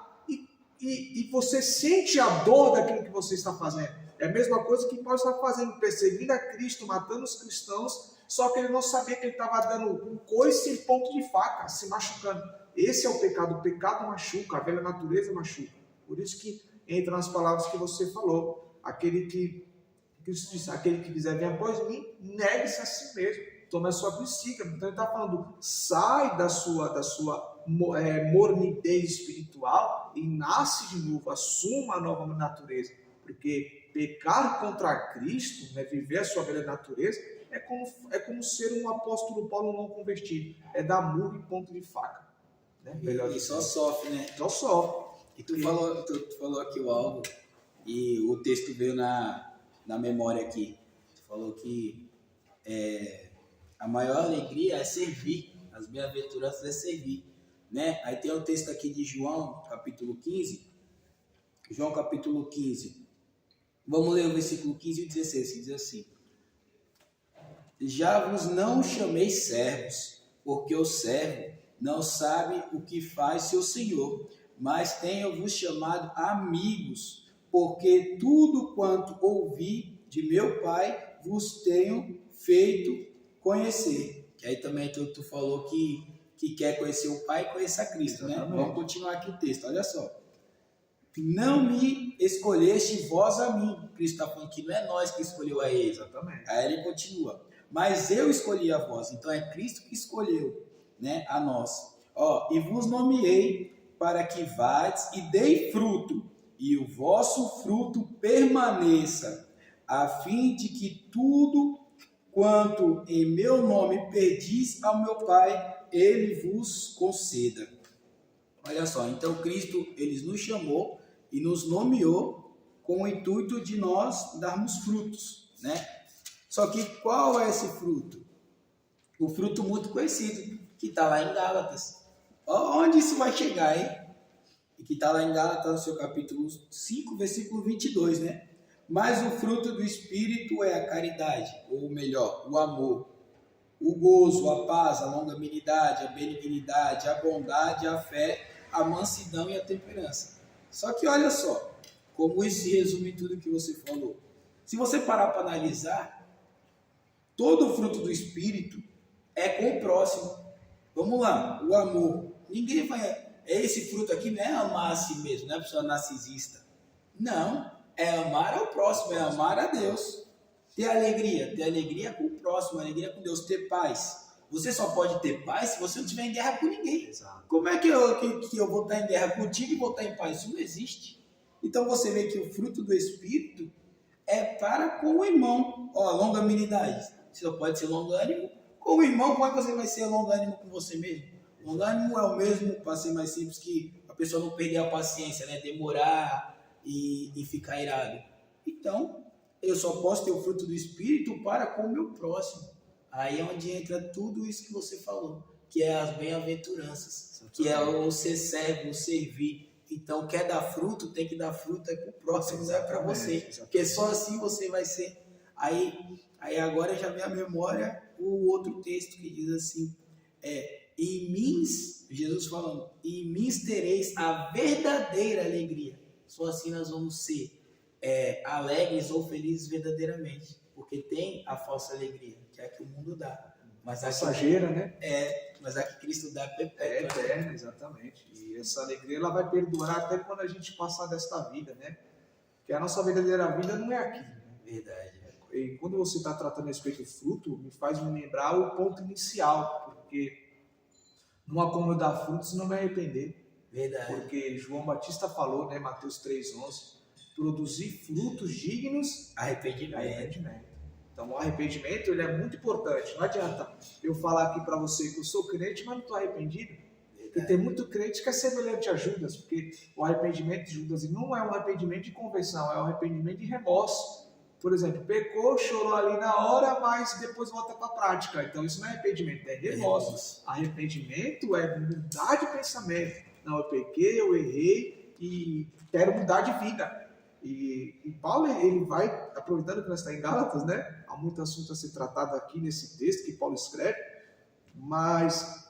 e você sente a dor daquilo que você está fazendo. É a mesma coisa que Paulo está fazendo, perseguindo a Cristo, matando os cristãos, só que ele não sabia que ele estava dando um coice em ponto de faca, se machucando. Esse é o pecado. O pecado machuca, a velha natureza machuca. Por isso que entra nas palavras que você falou. Aquele que Cristo disse, aquele que quiser vir após mim, negue-se a si mesmo, tome a sua cruz. Então ele está falando, sai da sua mornidez espiritual e nasce de novo, assuma a nova natureza. Porque pecar contra Cristo, né, viver a sua velha natureza, é como ser um apóstolo Paulo não convertido. É dar murro em ponto de faca. Né? E só sofre, né? Só sofre. E tu falou aqui algo, e o texto veio na memória aqui. Tu falou que a maior alegria é servir, as bem-aventuranças é servir. Né? Aí tem o texto aqui de João, capítulo 15. João, capítulo 15. Vamos ler o versículo 15 e 16, que diz assim: já vos não chamei servos, porque o servo não sabe o que faz seu senhor, mas tenho-vos chamado amigos, porque tudo quanto ouvi de meu Pai vos tenho feito conhecer. E aí também tu falou que quer conhecer o Pai e conhecer a Cristo, né? Vamos continuar aqui o texto, olha só. Não me escolheste vós a mim. Cristo está falando que não é nós que escolheu a ele. Exatamente. Aí ele continua. Mas eu escolhi a vós. Então é Cristo que escolheu, né, a nós. E vos nomeei para que vades e dei fruto, e o vosso fruto permaneça, a fim de que tudo quanto em meu nome pedis ao meu Pai, ele vos conceda. Olha só, então Cristo, ele nos chamou e nos nomeou com o intuito de nós darmos frutos, né? Só que qual é esse fruto? O fruto muito conhecido, que está lá em Gálatas. Onde isso vai chegar, hein? E que está lá em Gálatas, no seu capítulo 5, versículo 22, né? Mas o fruto do Espírito é a caridade, ou melhor, o amor, o gozo, a paz, a longanimidade, a benignidade, a bondade, a fé, a mansidão e a temperança. Só que olha só, como isso se resume em tudo que você falou. Se você parar para analisar, todo o fruto do Espírito é com o próximo. Vamos lá, o amor. Ninguém vai... Esse fruto aqui não é amar a si mesmo, não é pessoa narcisista. Não, é amar ao próximo, é amar a Deus. Ter alegria com o próximo, alegria com Deus, ter paz. Você só pode ter paz se você não estiver em guerra com ninguém. Exato. Como é que eu vou estar em guerra contigo e vou estar em paz? Isso não existe. Então você vê que o fruto do Espírito é para com o irmão. Longanimidade. Você só pode ser longânimo com o irmão. Como é que você vai ser longânimo com você mesmo? Longânimo é o mesmo, para ser mais simples, que a pessoa não perder a paciência, né? Demorar e ficar irado. Então, eu só posso ter o fruto do Espírito para com o meu próximo. Aí é onde entra tudo isso que você falou, que é as bem-aventuranças, que é o ser servo, o servir. Então, quer dar fruto, tem que dar fruto para o próximo, não é para você. Porque só assim você vai ser. Aí agora já vem à memória o outro texto que diz assim, em mim, Jesus falando, em mim tereis a verdadeira alegria. Só assim nós vamos ser alegres ou felizes verdadeiramente. Porque tem a falsa alegria, que é a que o mundo dá. Mas passageira, né? Mas a que Cristo dá é perpétua. É eterna, exatamente. E essa alegria ela vai perdurar até quando a gente passar desta vida, né? Porque a nossa verdadeira vida não é aqui. Né? Verdade. E quando você está tratando a respeito do fruto, me faz me lembrar o ponto inicial, porque não há como eu dar frutos e não me arrepender. Verdade. Porque João Batista falou, né, Mateus 3,11, produzir frutos dignos arrependimento. Então o arrependimento ele é muito importante. Não adianta eu falar aqui para você que eu sou crente, mas não estou arrependido. Porque tem muito crente que é semelhante a Judas, porque o arrependimento de Judas não é um arrependimento de conversão, é um arrependimento de remorso. Por exemplo, pecou, chorou ali na hora, mas depois volta para a prática. Então isso não é arrependimento, é remorso. Arrependimento é mudar de pensamento. Não, eu pequei, eu errei, e quero mudar de vida. E Paulo, ele vai, aproveitando que nós estamos em Gálatas, né? Há muito assunto a ser tratado aqui nesse texto que Paulo escreve, mas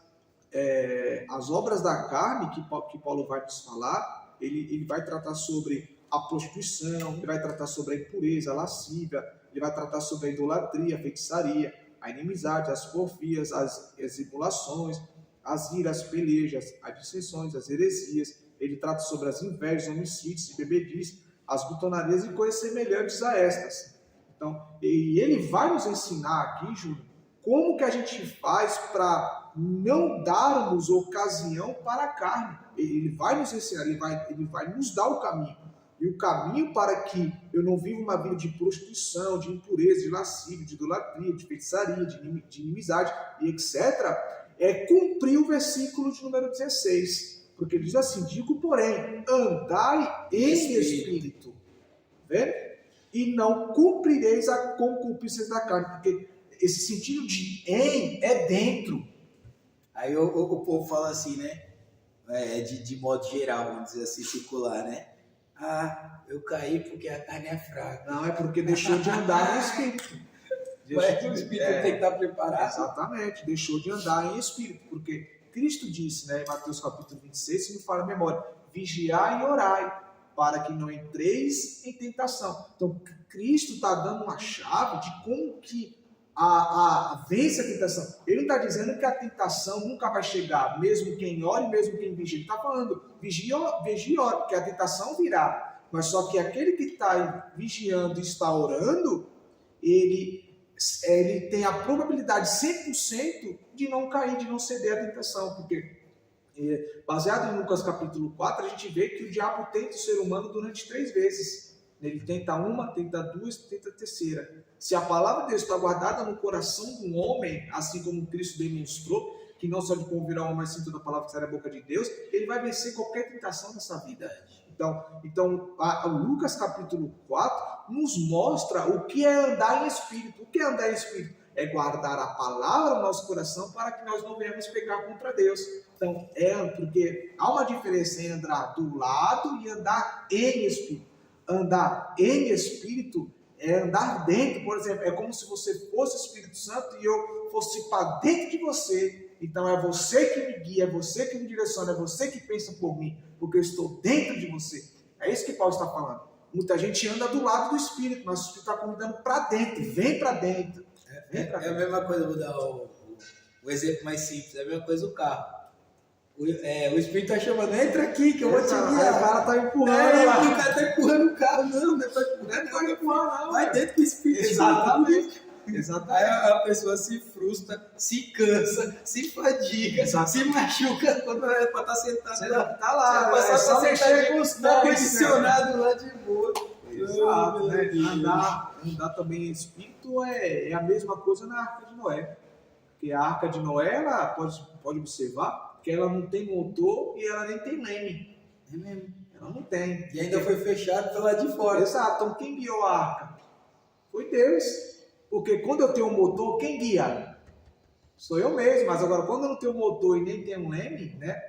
as obras da carne que Paulo vai nos falar, ele vai tratar sobre a prostituição, ele vai tratar sobre a impureza, a lascívia, ele vai tratar sobre a idolatria, a feitiçaria, a inimizade, as porfias, as emulações, as iras, as pelejas, as dissensões, as heresias. Ele trata sobre as invejas, homicídios e bebedices, as glutonarias e coisas semelhantes a estas. Então, e ele vai nos ensinar aqui, Júlio, como que a gente faz para não darmos ocasião para a carne. Ele vai nos ensinar, ele vai nos dar o caminho. E o caminho para que eu não viva uma vida de prostituição, de impureza, de lascívia, de idolatria, de feitiçaria, de inimizade e etc., é cumprir o versículo de número 16. Porque ele diz assim: digo, porém, andai em espírito, vendo? E não cumprireis a concupiscência da carne. Porque esse sentido de em é dentro. Aí o povo fala assim, né? De modo geral, vamos dizer assim, circular, né? Ah, eu caí porque a carne é fraca. Não, é porque deixou de andar em espírito. Mas o espírito tem que estar preparado. Exatamente, deixou de andar em espírito. Porque Cristo disse, né, em Mateus capítulo 26, se me fala a memória, vigiai e orai, para que não entreis em tentação. Então, Cristo está dando uma chave de como que vence a tentação. Ele não está dizendo que a tentação nunca vai chegar, mesmo quem ora e mesmo quem vigia. Ele está falando, vigia e ora, porque a tentação virá. Mas só que aquele que está vigiando e está orando, ele tem a probabilidade 100% de não cair, de não ceder à tentação. Porque, baseado em Lucas capítulo 4, a gente vê que o diabo tenta o ser humano durante 3 vezes. Ele tenta uma, tenta duas, tenta a terceira. Se a palavra de Deus está guardada no coração do homem, assim como Cristo demonstrou, que não só de como virar o homem, mas sim toda a palavra que sai da boca de Deus, ele vai vencer qualquer tentação nessa vida. Então Lucas capítulo 4 nos mostra o que é andar em espírito. O que é andar em espírito? É guardar a palavra no nosso coração para que nós não venhamos pecar contra Deus. Então, porque há uma diferença em andar do lado e andar em espírito. Andar em espírito é andar dentro, por exemplo, é como se você fosse o Espírito Santo e eu fosse para dentro de você. Então é você que me guia, é você que me direciona, é você que pensa por mim, porque eu estou dentro de você. É isso que Paulo está falando. Muita gente anda do lado do Espírito, mas o Espírito está convidando para dentro, vem para dentro. É a mesma coisa, vou dar o exemplo mais simples, é a mesma coisa do carro. O Espírito está chamando, entra aqui que eu vou te guiar. O cara está empurrando. O cara está empurrando o carro. Não é para empurrar, não. Vai dentro do Espírito. Exatamente. Aí a pessoa se frustra, se cansa, se fadiga, se machuca quando é para estar sentado. Você tá lá, é só mexer com os tá condicionado lá de boa. Exato, né? Andar também em espírito é a mesma coisa na Arca de Noé. Porque a Arca de Noé, ela pode observar, que ela não tem motor e ela nem tem leme. É mesmo. Ela não tem. E ainda foi fechado pelo lado de fora. Exato. Então quem guiou a arca? Foi Deus. Porque quando eu tenho um motor, quem guia? Sou eu mesmo. Mas agora quando eu não tenho motor e nem tenho um leme, né?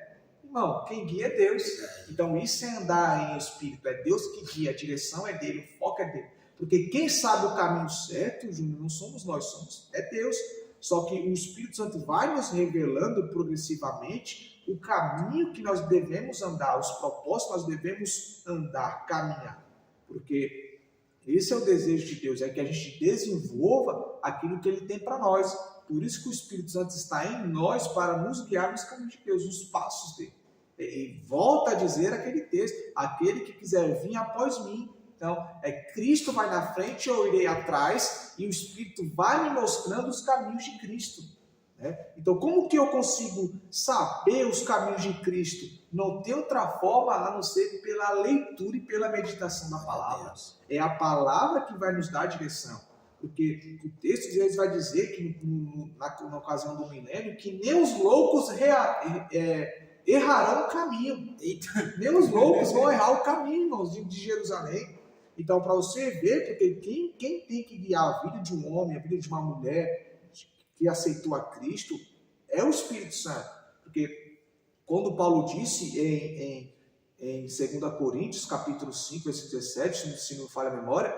Irmão, quem guia é Deus. Então isso é andar em espírito. É Deus que guia. A direção é dele. O foco é dele. Porque quem sabe o caminho certo, Júnior, não somos nós, é Deus. Só que o Espírito Santo vai nos revelando progressivamente o caminho que nós devemos andar, os propósitos que nós devemos andar, caminhar. Porque esse é o desejo de Deus, é que a gente desenvolva aquilo que Ele tem para nós. Por isso que o Espírito Santo está em nós para nos guiar nos caminhos de Deus, nos passos dele. E volta a dizer aquele texto, aquele que quiser vir após mim. Então, Cristo vai na frente, eu irei atrás, e o Espírito vai me mostrando os caminhos de Cristo. Né? Então, como que eu consigo saber os caminhos de Cristo? Não tem outra forma a não ser pela leitura e pela meditação da palavra. É a palavra que vai nos dar a direção. Porque o texto de Deus vai dizer que, na ocasião do milênio, que nem os loucos errarão o caminho. Nem os loucos vão errar o caminho, irmãos, de Jerusalém. Então, para você ver, porque quem tem que guiar a vida de um homem, a vida de uma mulher que aceitou a Cristo, é o Espírito Santo. Porque quando Paulo disse em 2 Coríntios, capítulo 5, versículo 17, se não me falha a memória,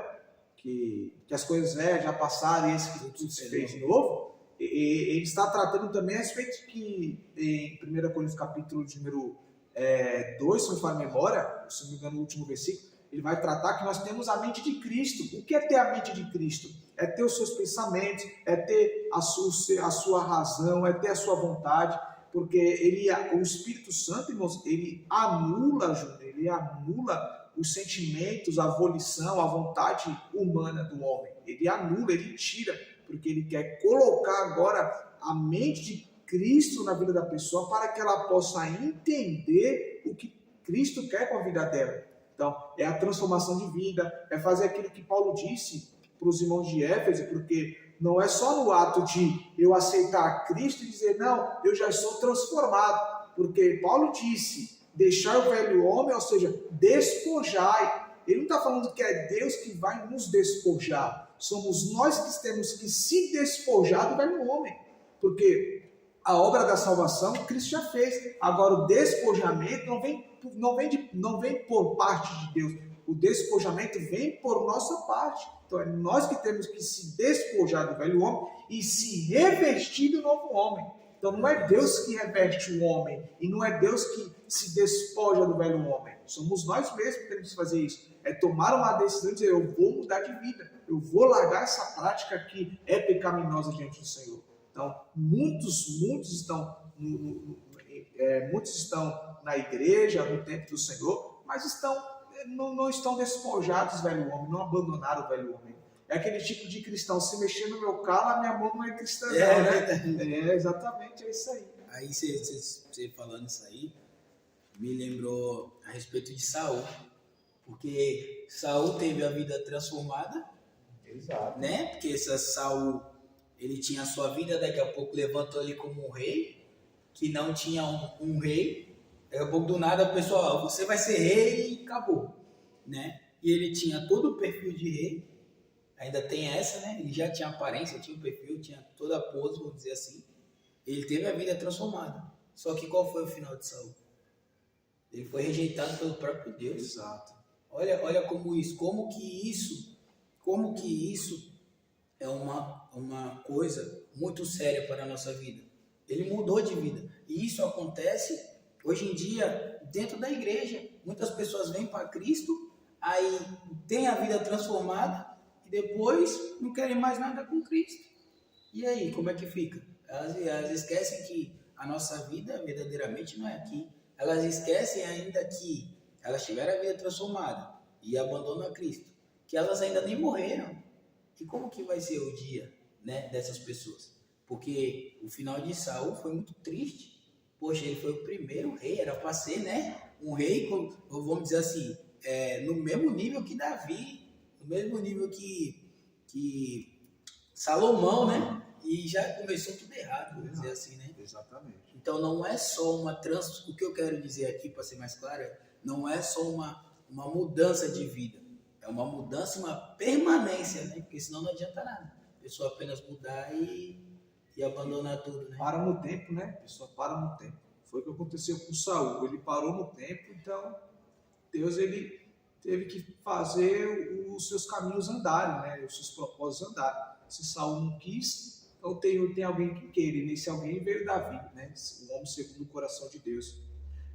que as coisas velhas já passaram e esse que tudo se fez de novo. Ele está tratando também a respeito de que em 1 Coríntios, capítulo de número 2, se não me falha a memória, se não me engano, no último versículo, ele vai tratar que nós temos a mente de Cristo. O que é ter a mente de Cristo? É ter os seus pensamentos, é ter a sua razão, é ter a sua vontade, porque o Espírito Santo, irmãos, ele anula os sentimentos, a volição, a vontade humana do homem. Ele anula, ele tira, porque ele quer colocar agora a mente de Cristo na vida da pessoa para que ela possa entender o que Cristo quer com a vida dela. Então, é a transformação de vida, é fazer aquilo que Paulo disse para os irmãos de Éfeso, porque não é só no ato de eu aceitar Cristo e dizer, não, eu já sou transformado, porque Paulo disse, deixar o velho homem, ou seja, despojai. Ele não está falando que é Deus que vai nos despojar, somos nós que temos que se despojar do velho homem, porque a obra da salvação Cristo já fez. Agora o despojamento não vem por parte de Deus, o despojamento vem por nossa parte. Então é nós que temos que se despojar do velho homem e se revestir do novo homem. Então não é Deus que reveste o homem e não é Deus que se despoja do velho homem. Somos nós mesmos que temos que fazer isso. É tomar uma decisão e dizer, eu vou mudar de vida, eu vou largar essa prática que é pecaminosa diante do Senhor. Então, muitos estão na igreja, no templo do Senhor, mas não estão despojados do velho homem, não abandonaram o velho homem. É aquele tipo de cristão, se mexer no meu calo, a minha mão não é cristã, né? Exatamente, é isso aí. Aí você falando isso aí, me lembrou a respeito de Saul, porque Saul teve a vida transformada, exato, né? Porque Saul, ele tinha a sua vida, daqui a pouco levantou ele como um rei, que não tinha um rei, daqui a pouco do nada a pessoa, você vai ser rei e acabou, né? E ele tinha todo o perfil de rei, ainda tem essa, né? Ele já tinha aparência, tinha o perfil, tinha toda a pose, vamos dizer assim. Ele teve a vida transformada. Só que qual foi o final de Saul? Ele foi rejeitado pelo próprio Deus. Exato. Olha como que isso é uma coisa muito séria para a nossa vida. Ele mudou de vida. E isso acontece hoje em dia dentro da igreja. Muitas pessoas vêm para Cristo, aí tem a vida transformada e depois não querem mais nada com Cristo. E aí, como é que fica? Elas esquecem que a nossa vida verdadeiramente não é aqui. Elas esquecem ainda que elas tiveram a vida transformada e abandonam a Cristo, que elas ainda nem morreram. E como que vai ser o dia, né, dessas pessoas? Porque o final de Saul foi muito triste. Poxa, ele foi o primeiro rei, era para ser, né, um rei, vamos dizer assim, no mesmo nível que Davi, no mesmo nível que Salomão, né? E já começou tudo errado, vamos dizer assim, né? Exatamente. Então não é só o que eu quero dizer aqui, para ser mais claro, não é só uma mudança de vida, é uma mudança e uma permanência, né? Porque senão não adianta nada. A pessoa apenas mudar e abandonar tudo, né? Para no tempo, né? A pessoa para no tempo. Foi o que aconteceu com Saul. Ele parou no tempo, então Deus ele teve que fazer os seus caminhos andarem, né? Os seus propósitos andarem. Se Saul não quis, então tem alguém que queira. E nesse alguém veio Davi, né? O homem segundo o coração de Deus.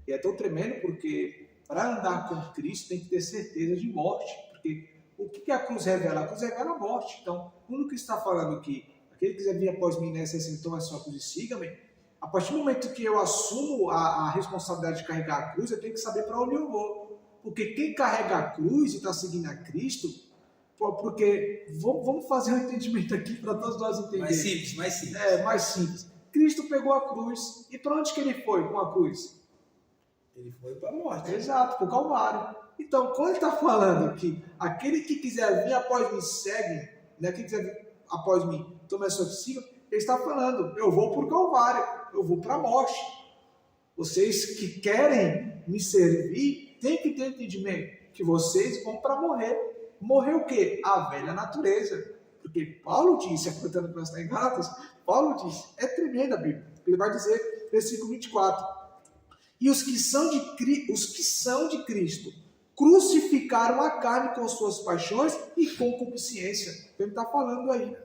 E é tão tremendo porque para andar com Cristo tem que ter certeza de morte. Porque o que a cruz revela? A cruz revela a morte. Então, quando Cristo está falando que aquele que quiser vir após mim, nessa toma a sua cruz e siga-me, a partir do momento que eu assumo a responsabilidade de carregar a cruz, eu tenho que saber para onde eu vou. Porque quem carrega a cruz e está seguindo a Cristo, porque vamos fazer um entendimento aqui para todos nós entendermos. Mais simples. Mais simples. Cristo pegou a cruz e para onde que ele foi com a cruz? Ele foi para a morte. Exato, para o Calvário. Então, quando ele está falando que aquele que quiser vir após mim segue, né, quem quiser vir após mim, toma a sua siga, ele está falando, eu vou para o Calvário, eu vou para a morte. Vocês que querem me servir, têm que ter entendimento que vocês vão para morrer. Morrer o quê? A velha natureza. Porque Paulo disse, aproveitando que nós estamos em Gálatas, Paulo disse, é tremenda a Bíblia. Ele vai dizer, versículo 24, E os que são de Cristo crucificaram a carne com suas paixões e concupiscência. Então ele está falando aí,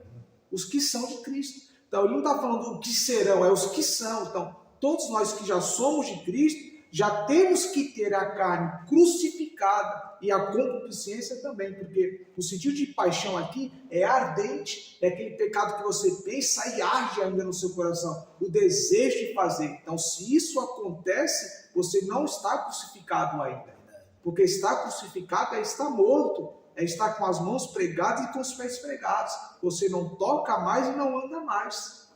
os que são de Cristo. Então ele não está falando o que serão, é os que são. Então todos nós que já somos de Cristo, já temos que ter a carne crucificada e a concupiscência também, porque o sentido de paixão aqui é ardente, é aquele pecado que você pensa e arde ainda no seu coração, o desejo de fazer. Então, se isso acontece, você não está crucificado ainda, porque estar crucificado é estar morto, é estar com as mãos pregadas e com os pés pregados. Você não toca mais e não anda mais.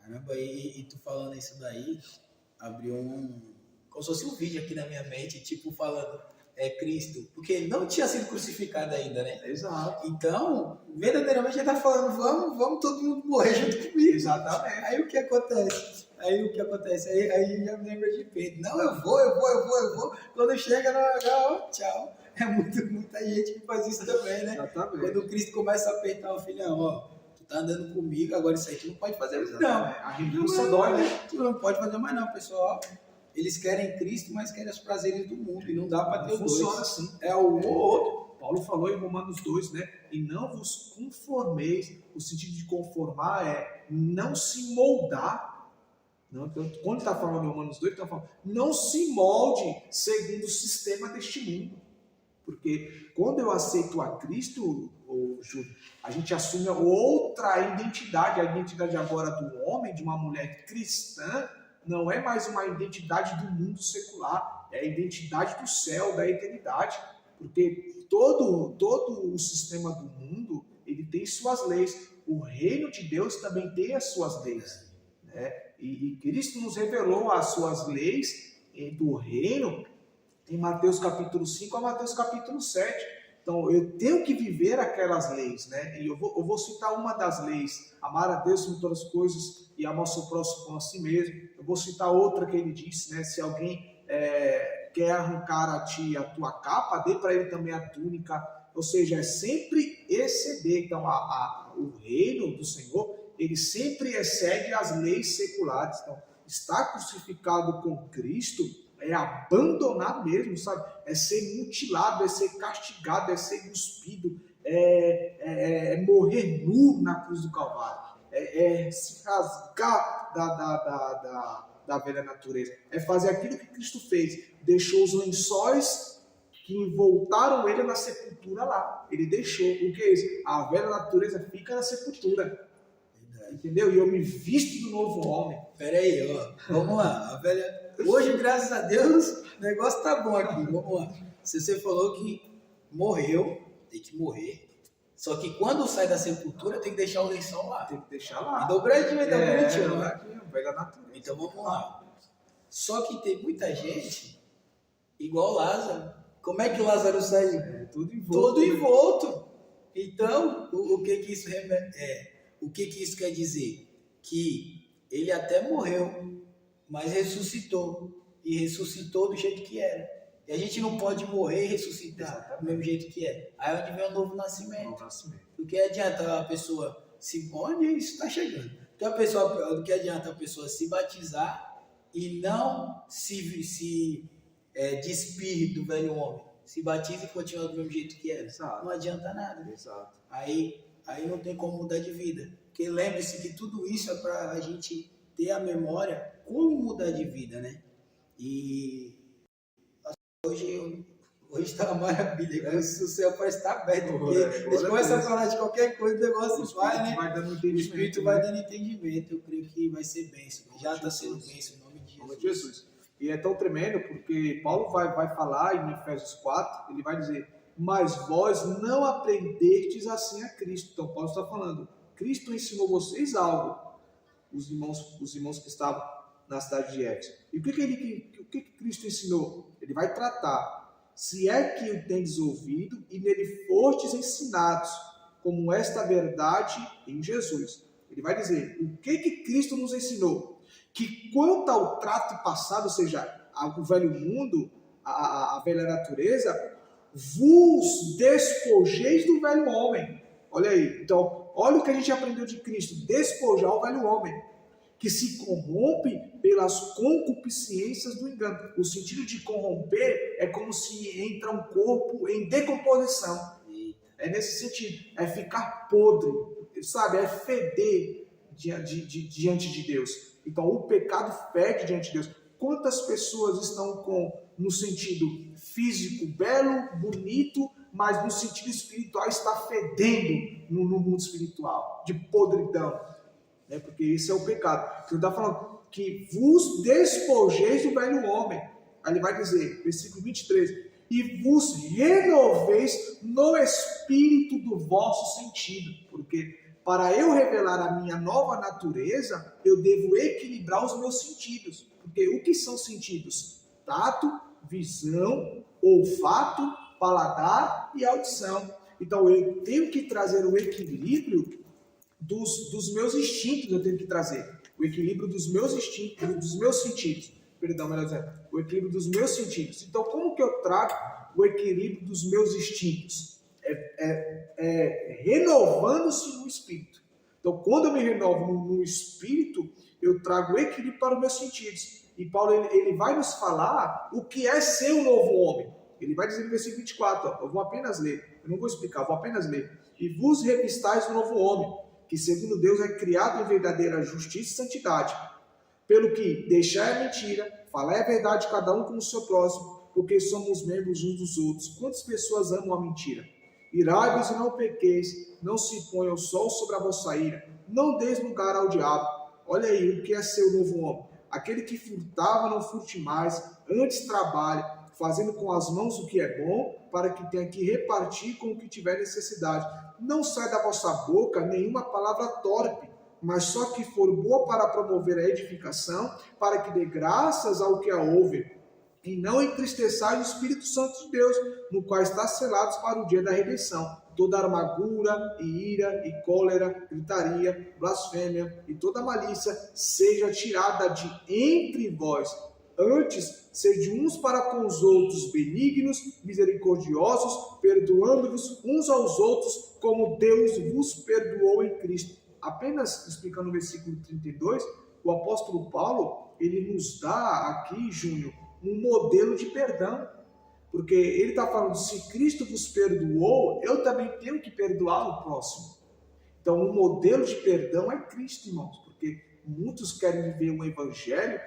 Caramba, e tu falando isso daí, abriu como se fosse um vídeo aqui na minha mente, tipo, falando, Cristo, porque ele não tinha sido crucificado ainda, né? Exato. Então, verdadeiramente ele está falando, vamos todo mundo morrer junto comigo. Exatamente. Aí o que acontece? Aí já me lembra de Pedro. Não, eu vou. Quando chega no tchau. É muita gente que faz isso também, né? Exatamente. Quando o Cristo começa a apertar o filhão, ó, tu tá andando comigo, agora isso aí tu não pode fazer mais não. A renúncia dói, né? Tu não pode fazer mais não, pessoal. Eles querem Cristo, mas querem os prazeres do mundo. E não dá para ter os dois. Funciona assim. É um ou outro. Paulo falou em Romanos 2, né? E não vos conformeis. O sentido de conformar é não se moldar. Não, então, quando está falando em Romanos 2, está falando não se molde segundo o sistema deste mundo. Porque quando eu aceito a Cristo, Júlio, a gente assume outra identidade. A identidade agora do homem, de uma mulher cristã, não é mais uma identidade do mundo secular, é a identidade do céu, da eternidade, porque todo o sistema do mundo, ele tem suas leis. O reino de Deus também tem as suas leis, né? E Cristo nos revelou as suas leis do reino em Mateus capítulo 5 a Mateus capítulo 7. Então, eu tenho que viver aquelas leis, né? E eu vou citar uma das leis: amar a Deus sobre todas as coisas e amar o seu próximo como a si mesmo. Eu vou citar outra que ele disse, né? Se alguém quer arrancar a ti a tua capa, dê para ele também a túnica. Ou seja, é sempre exceder. Então, o reino do Senhor, ele sempre excede as leis seculares. Então, estar crucificado com Cristo é abandonar mesmo, sabe? É ser mutilado, é ser castigado, é ser cuspido, é morrer nu na cruz do Calvário, é se rasgar da velha natureza, é fazer aquilo que Cristo fez, deixou os lençóis que envoltaram ele na sepultura lá, ele deixou, o que é isso? A velha natureza fica na sepultura, entendeu? E eu me visto do novo homem. Pera aí, ó, vamos lá, a velha... Hoje, graças a Deus, o negócio tá bom aqui. Vamos lá. Você falou que morreu, tem que morrer. Só que quando sai da sepultura, tem que deixar o lençol lá. Tem que deixar lá. E dobradinho, tá bonitinho, né? Velha natureza. Então vamos lá. Só que tem muita gente, igual Lázaro. Como é que Lázaro saiu? Tudo envolto. Todo envolto. Então, o que isso o que isso quer dizer? Que ele até morreu, mas ressuscitou, e ressuscitou do jeito que era. E a gente não pode morrer e ressuscitar do mesmo jeito que é. Aí é onde vem o novo nascimento. Porque adianta a pessoa se... Onde isso está chegando? Do que adianta a pessoa se batizar e não se despir do velho homem. Se batiza e continua do mesmo jeito que era. Exato. Não adianta nada. Exato. Aí não tem como mudar de vida. Porque lembre-se que tudo isso é para a gente ter a memória como mudar de vida, né? E hoje está uma maravilha, o céu parece estar aberto, porque eles começam a falar de qualquer coisa, o negócio vai, né? O Espírito vai dando entendimento, eu creio que vai ser bênção, já está sendo bênção, em nome de Jesus. E é tão tremendo, porque Paulo vai falar em Efésios 4, ele vai dizer, mas vós não aprendestes assim a Cristo. Então Paulo está falando, Cristo ensinou vocês algo, os irmãos que estavam na cidade de Éfeso. E o que Cristo ensinou? Ele vai tratar, se é que o tendes ouvido e nele fostes ensinados, como esta verdade em Jesus. Ele vai dizer, o que Cristo nos ensinou? Que quanto ao trato passado, ou seja, o velho mundo, a velha natureza, vos despojeis do velho homem. Olha aí, então, olha o que a gente aprendeu de Cristo, despojar o velho homem. que se corrompe pelas concupiscências do engano. O sentido de corromper é como se entra um corpo em decomposição. É nesse sentido, é ficar podre, sabe? É feder diante de Deus. Então, o pecado fede diante de Deus. Quantas pessoas estão no sentido físico belo, bonito, mas no sentido espiritual está fedendo no mundo espiritual, de podridão? Porque esse é o pecado. Ele está falando que vos despojeis do velho homem. Aí ele vai dizer, versículo 23, e vos renoveis no espírito do vosso sentido. Porque para eu revelar a minha nova natureza, eu devo equilibrar os meus sentidos. Porque o que são sentidos? Tato, visão, olfato, paladar e audição. Então eu tenho que trazer o equilíbrio dos meus instintos, eu tenho que trazer o equilíbrio dos meus instintos, dos meus sentidos. Perdão, melhor dizendo, o equilíbrio dos meus sentidos. Então, como que eu trago o equilíbrio dos meus instintos? Renovando-se no espírito. Então, quando eu me renovo no espírito, eu trago o equilíbrio para os meus sentidos. E Paulo ele vai nos falar o que é ser um novo homem. Ele vai dizer no versículo 24, eu vou apenas ler, eu não vou explicar, eu vou apenas ler. E vos revistais o novo homem, que segundo Deus é criado em verdadeira justiça e santidade. Pelo que deixai a mentira, falai a verdade cada um com o seu próximo, porque somos membros uns dos outros. Quantas pessoas amam a mentira? Irai-vos e não pequeis, não se ponha o sol sobre a vossa ira, não deis lugar ao diabo. Olha aí o que é ser o novo homem. Aquele que furtava, não furte mais, antes trabalhe, fazendo com as mãos o que é bom, para que tenha que repartir com o que tiver necessidade. Não sai da vossa boca nenhuma palavra torpe, mas só que for boa para promover a edificação, para que dê graças ao que a ouve, e não entristeçais o Espírito Santo de Deus, no qual está selados para o dia da redenção. Toda amargura, e ira, e cólera, gritaria, blasfêmia, e toda malícia seja tirada de entre vós. Antes, sede uns para com os outros benignos, misericordiosos, perdoando-vos uns aos outros, como Deus vos perdoou em Cristo. Apenas explicando o versículo 32, o apóstolo Paulo, ele nos dá aqui, Júnior, um modelo de perdão. Porque ele está falando, se Cristo vos perdoou, eu também tenho que perdoar o próximo. Então, o modelo de perdão é Cristo, irmãos. Porque muitos querem viver um evangelho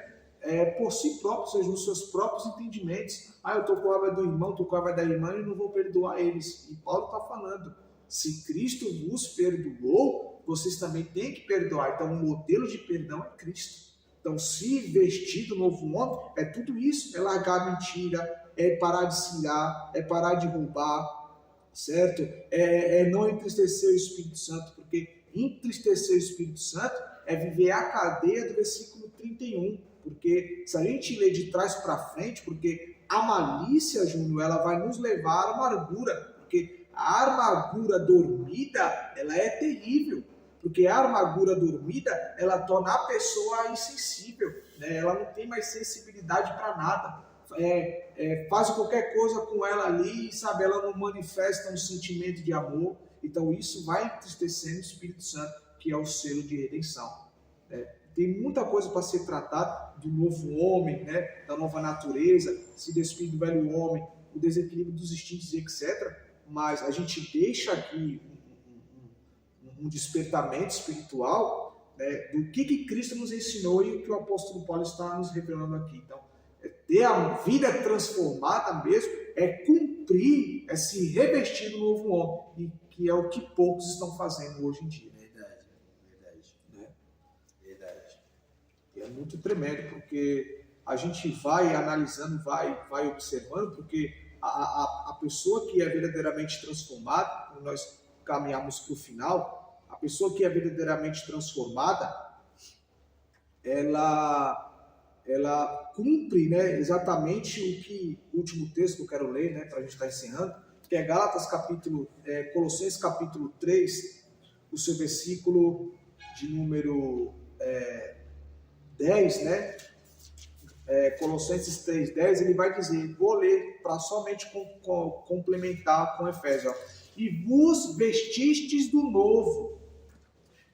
por si próprios, ou seja, nos seus próprios entendimentos. Eu estou com a raiva do irmão, estou com a raiva da irmã e não vou perdoar eles. E Paulo está falando, se Cristo vos perdoou, vocês também têm que perdoar. Então, o modelo de perdão é Cristo. Então, se vestir do novo homem, é tudo isso. É largar a mentira, é parar de se irar, é parar de roubar, certo? É não entristecer o Espírito Santo, porque entristecer o Espírito Santo é viver a cadeia do versículo 31. Porque se a gente ler de trás para frente, porque a malícia, Júnior, ela vai nos levar à amargura. Porque a amargura dormida, ela é terrível. Porque a amargura dormida, ela torna a pessoa insensível, né? Ela não tem mais sensibilidade para nada. Faz qualquer coisa com ela ali, sabe? Ela não manifesta um sentimento de amor. Então isso vai entristecendo o Espírito Santo, que é o selo de redenção, né? Tem muita coisa para ser tratada do novo homem, né? Da nova natureza, se despir do velho homem, o desequilíbrio dos instintos, etc. Mas a gente deixa aqui um despertamento espiritual, né, do que Cristo nos ensinou e o que o apóstolo Paulo está nos revelando aqui. Então, ter a vida transformada mesmo é cumprir, é se revestir do novo homem, e que é o que poucos estão fazendo hoje em dia. Verdade. Né? Verdade. E é muito tremendo, porque a gente vai analisando, vai observando, porque a pessoa que é verdadeiramente transformada, quando nós caminhamos para o final, a pessoa que é verdadeiramente transformada, ela cumpre, né, exatamente o último texto que eu quero ler, né, para a gente estar encerrando, que é Colossenses capítulo 3, o seu versículo de número 10, né? Colossenses 3:10, ele vai dizer, vou ler para somente complementar com Efésios, e vos vestistes do novo,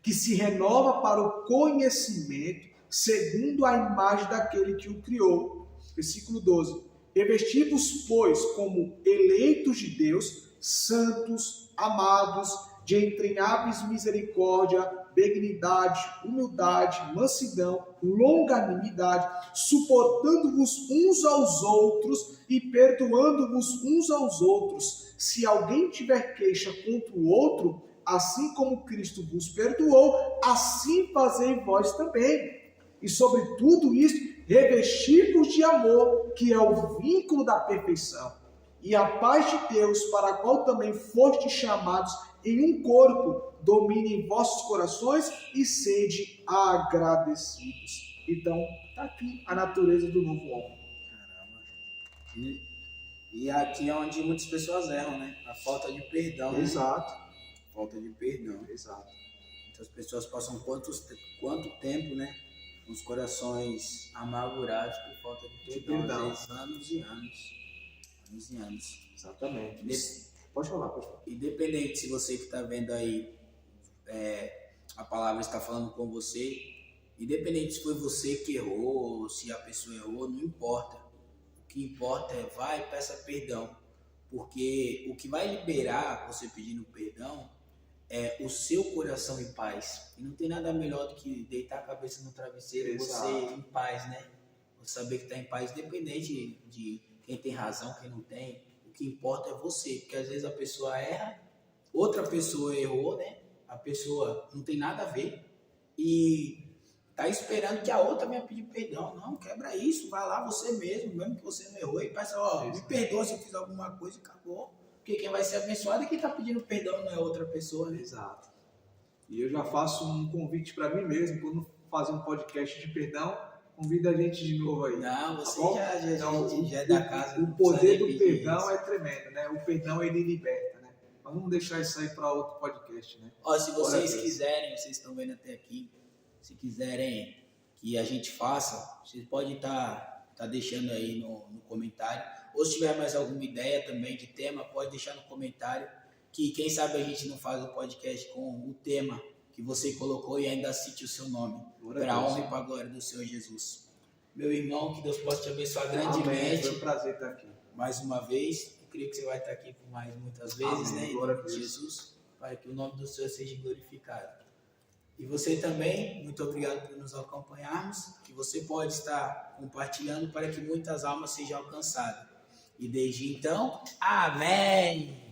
que se renova para o conhecimento segundo a imagem daquele que o criou. Versículo 12. Revesti-vos, pois, como eleitos de Deus, santos, amados, de entranháveis misericórdia, benignidade, humildade, mansidão, longanimidade, suportando-vos uns aos outros e perdoando-vos uns aos outros. Se alguém tiver queixa contra o outro, assim como Cristo vos perdoou, assim fazei vós também. E sobre tudo isto, revesti-vos de amor, que é o vínculo da perfeição. E a paz de Deus, para a qual também fostes chamados em um corpo, domine em vossos corações e sede agradecidos. Então, está aqui a natureza do novo homem. Caramba. E aqui é onde muitas pessoas erram, né? A falta de perdão. Exato. Né? Falta de perdão. Exato. Muitas pessoas passam quanto tempo, né? Com os corações amargurados por falta de perdão. Às vezes anos e anos. Anos e anos. Exatamente. Pode falar. Independente se você que está vendo aí, a palavra está falando com você, independente se foi você que errou ou se a pessoa errou, não importa. O que importa é vai e peça perdão. Porque o que vai liberar você pedindo perdão é o seu coração em paz. E não tem nada melhor do que deitar a cabeça no travesseiro e você em paz, né? Você saber que está em paz, independente de quem tem razão, quem não tem. O que importa é você, porque às vezes a pessoa erra, outra pessoa errou, né? A pessoa não tem nada a ver e tá esperando que a outra venha pedir perdão. Não, quebra isso, vai lá você mesmo que você não errou, e peça, me perdoa se eu fiz alguma coisa e acabou. Porque quem vai ser abençoado é quem tá pedindo perdão, não é outra pessoa, né? Exato. E eu já faço um convite para mim mesmo, quando fazer um podcast de perdão, convida a gente de novo aí. Não, você então, já é da casa. O poder do perdão é tremendo, né? O perdão, ele liberta, né? Mas vamos deixar isso aí para outro podcast, né? Ó, se vocês quiserem, vocês estão vendo até aqui, se quiserem que a gente faça, vocês podem estar deixando aí no comentário. Ou se tiver mais alguma ideia também de tema, pode deixar no comentário, que quem sabe a gente não faz o podcast com o tema que você colocou e ainda cite o seu nome, para a honra e para a glória do Senhor Jesus. Meu irmão, que Deus possa te abençoar grandemente. Amém. Foi um prazer estar aqui. Mais uma vez, eu creio que você vai estar aqui por mais muitas vezes, Amém. né? Em nome de Jesus, para que o nome do Senhor seja glorificado. E você também, muito obrigado por nos acompanharmos, que você pode estar compartilhando para que muitas almas sejam alcançadas. E desde então, amém!